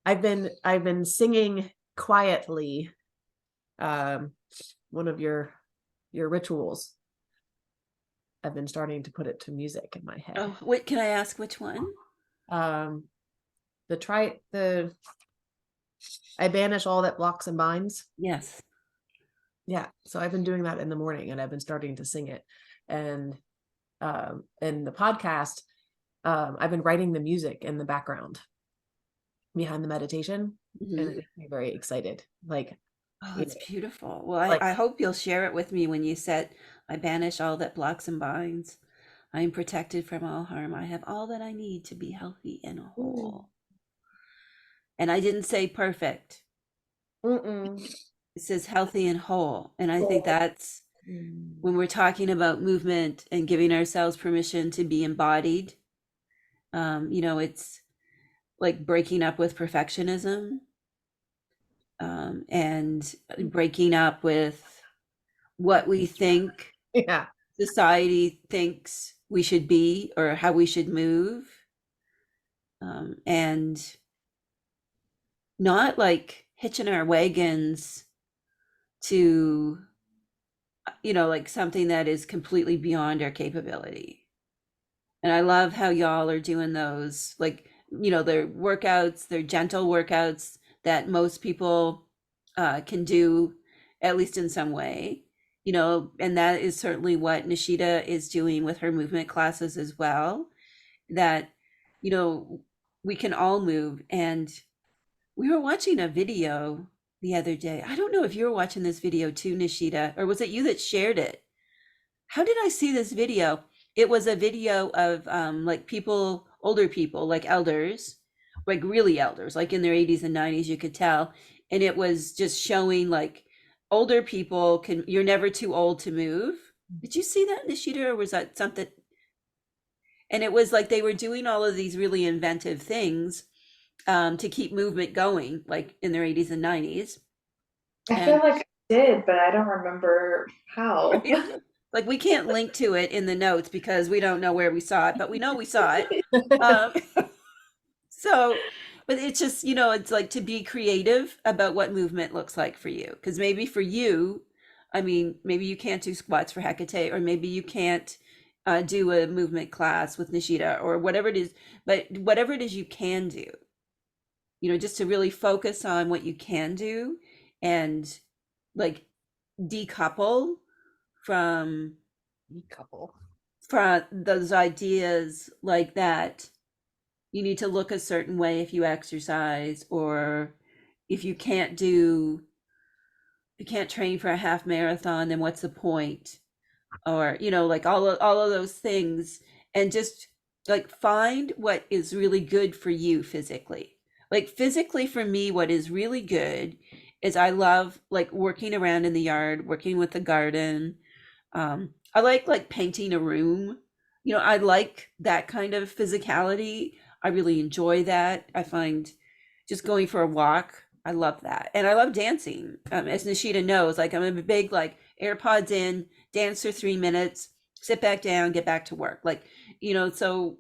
I've been singing quietly, one of your rituals. I've been starting to put it to music in my head. Oh, wait, can I ask which one? I banish all that blocks and binds. Yes. Yeah. So I've been doing that in the morning, and I've been starting to sing it. And in the podcast, I've been writing the music in the background behind the meditation, and it makes me very excited. Like, oh, it's beautiful. Well, like, I hope you'll share it with me when you said, I banish all that blocks and binds. I am protected from all harm. I have all that I need to be healthy and whole. And I didn't say perfect. Mm-mm. It says healthy and whole. And I think that's Mm. when we're talking about movement and giving ourselves permission to be embodied. It's like breaking up with perfectionism, and breaking up with what we think Yeah. society thinks we should be or how we should move, and not like hitching our wagons to like something that is completely beyond our capability. And I love how y'all are doing those, like, they're workouts, they're gentle workouts that most people can do, at least in some way, and that is certainly what Neesheta is doing with her movement classes as well, that, you know, we can all move. And we were watching a video the other day. I don't know if you were watching this video too, Neesheta, or was it you that shared it? How did I see this video? It was a video of like people, older people, like elders, like really elders, like in their 80s and 90s, you could tell. And it was just showing like older people you're never too old to move. Did you see that, Nishita, or was that something? And it was like they were doing all of these really inventive things to keep movement going, like in their 80s and 90s. I feel like I did, but I don't remember how. Right? Like we can't link to it in the notes because we don't know where we saw it, but we know we saw it. So, but it's just, it's like to be creative about what movement looks like for you. Because maybe for you, I mean, maybe you can't do squats for Hecate, or maybe you can't do a movement class with Neesheta or whatever it is, but whatever it is you can do, just to really focus on what you can do and like decouple from those ideas like that you need to look a certain way if you exercise, or if you can't train for a half marathon, then what's the point? Or like all of those things, and just like find what is really good for you physically. Like physically for me, what is really good is I love like working around in the yard, working with the garden. I like painting a room. I like that kind of physicality. I really enjoy that. I find just going for a walk, I love that. And I love dancing. As Neesheta knows, like I'm a big like AirPods in, dance for 3 minutes, sit back down, get back to work. Like, so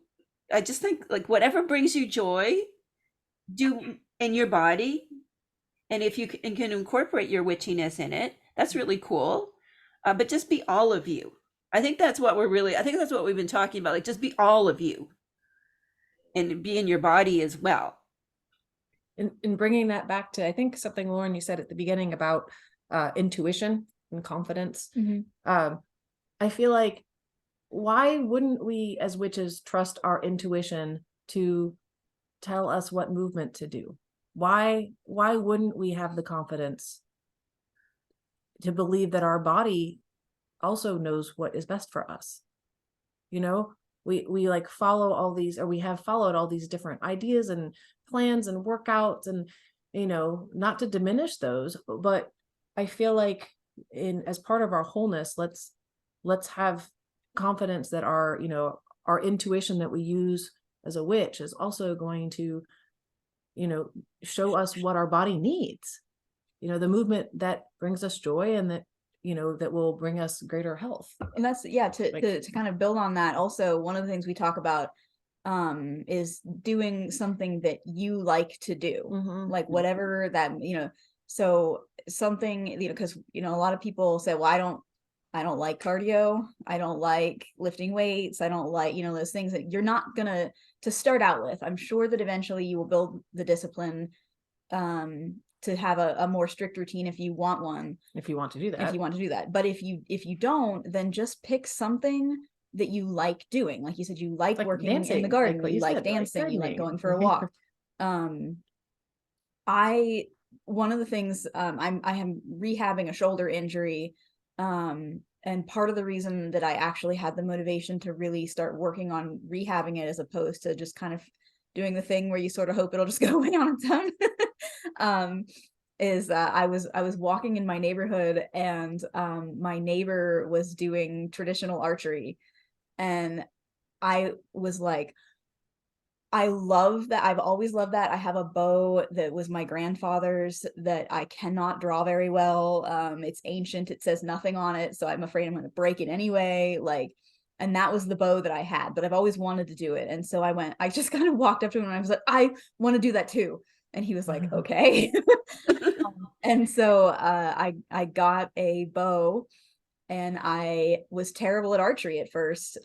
I just think like whatever brings you joy, do in your body. And if you can incorporate your witchiness in it, that's really cool. But just be all of you. I think that's what we've been talking about. Like just be all of you and be in your body as well. And bringing that back to, I think something, Lauren, you said at the beginning about intuition and confidence. Mm-hmm. I feel like, why wouldn't we as witches trust our intuition to tell us what movement to do? Why wouldn't we have the confidence to believe that our body also knows what is best for us? We like follow all these, or we have followed all these different ideas and plans and workouts, and not to diminish those, but I feel like as part of our wholeness, let's have confidence that our intuition that we use as a witch is also going to show us what our body needs, the movement that brings us joy, and that that will bring us greater health. And that's to kind of build on that. Also, one of the things we talk about is doing something that you like to do, like whatever that so something, because a lot of people say, well, I don't like cardio, I don't like lifting weights, I don't like those things that you're not gonna to start out with. I'm sure that eventually you will build the discipline to have a more strict routine if you want one, if you want to do that. But if you don't, then just pick something that you like doing. Like you said, you like working dancing in the garden, you like dancing, you like going for a walk. One of the things, I am rehabbing a shoulder injury, and part of the reason that I actually had the motivation to really start working on rehabbing it, as opposed to just kind of doing the thing where you sort of hope it'll just go away on its own, is I was walking in my neighborhood, and my neighbor was doing traditional archery, and I was like, I love that. I've always loved that. I have a bow that was my grandfather's that I cannot draw very well. It's ancient. It says nothing on it, so I'm afraid I'm going to break it anyway. Like, and that was the bow that I had, but I've always wanted to do it. And so I just kind of walked up to him and I was like, I want to do that too. And he was like, okay. And so I got a bow, and I was terrible at archery at first.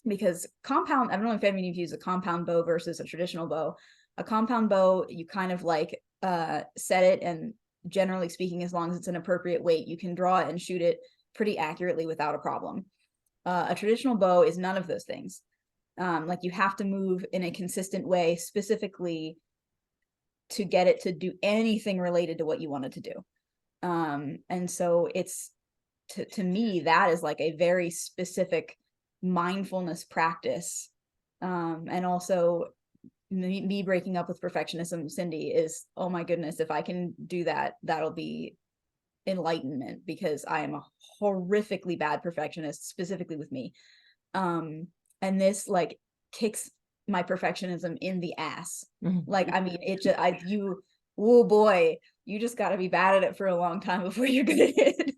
Because compound, I don't know if any of you use a compound bow versus a traditional bow. A compound bow, you kind of like set it, and generally speaking, as long as it's an appropriate weight, you can draw it and shoot it pretty accurately without a problem. A traditional bow is none of those things. Like, you have to move in a consistent way, specifically to get it to do anything related to what you want it to do. And so it's, to me, that is like a very specific mindfulness practice. And also me breaking up with perfectionism, Cindy, is, oh my goodness, if I can do that, that'll be enlightenment, because I am a horrifically bad perfectionist, specifically with me. And this like kicks my perfectionism in the ass. Like, I mean, it just, oh boy, you just got to be bad at it for a long time before you're good at it.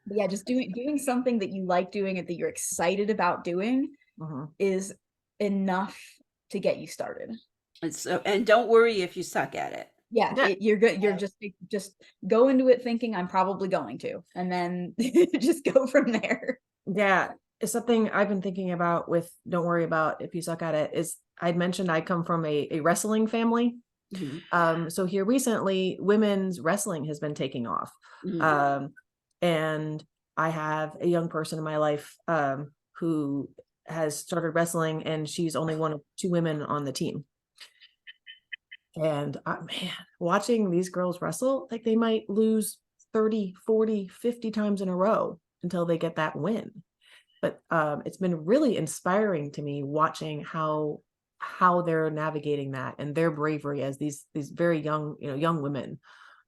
But yeah, just doing something that you like doing and that you're excited about doing is enough to get you started. And don't worry if you suck at it. Yeah, you're good. You're just go into it thinking, I'm probably going to, and then just go from there. Yeah, it's something I've been thinking about with don't worry about if you suck at it. Is I'd mentioned I come from a wrestling family. So here recently, women's wrestling has been taking off. And I have a young person in my life who has started wrestling, and she's only one of 2 women on the team. And man, watching these girls wrestle, like, they might lose 30, 40, 50 times in a row until they get that win. But it's been really inspiring to me watching how they're navigating that, and their bravery as these very young, young women,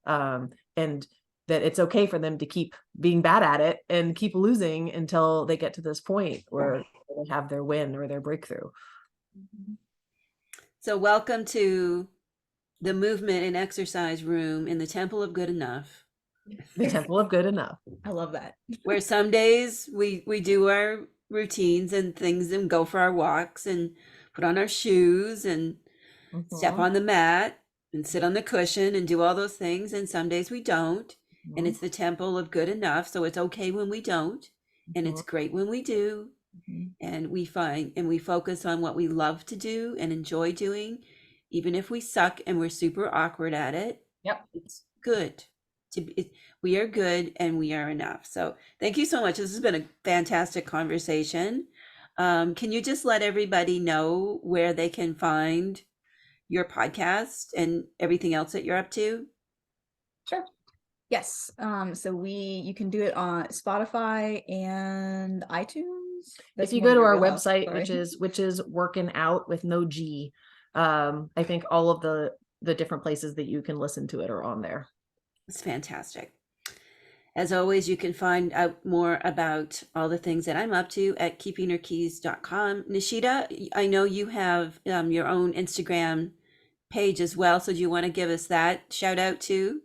and that it's okay for them to keep being bad at it and keep losing until they get to this point where they have their win or their breakthrough. So welcome to the movement and exercise room in the Temple of Good Enough. The Temple of Good Enough. I love that. Where some days we do our routines and things and go for our walks and put on our shoes and step on the mat and sit on the cushion and do all those things. And some days we don't. And it's the Temple of Good Enough. So it's okay when we don't. And it's great when we do. And we focus on what we love to do and enjoy doing, even if we suck and we're super awkward at it. Yep. It's good. We are good and we are enough. So thank you so much. This has been a fantastic conversation. Can you just let everybody know where they can find your podcast and everything else that you're up to? Sure. Yes. So you can do it on Spotify and iTunes. If you go to our website, which is Witches Workin out with no G, I think all of the different places that you can listen to it are on there. It's fantastic. As always, you can find out more about all the things that I'm up to at keepingherkeys.com. Neesheta, I know you have your own Instagram page as well. So do you want to give us that shout out too?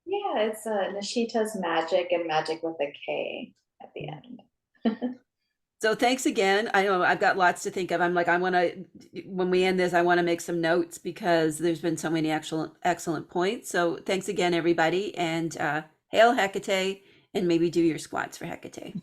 Yeah, it's Neesheta's Magick, and Magic with a K at the end. So thanks again. I know I've got lots to think of. I'm like, when we end this, I want to make some notes because there's been so many excellent points. So thanks again, everybody. And hail Hecate, and maybe do your squats for Hecate.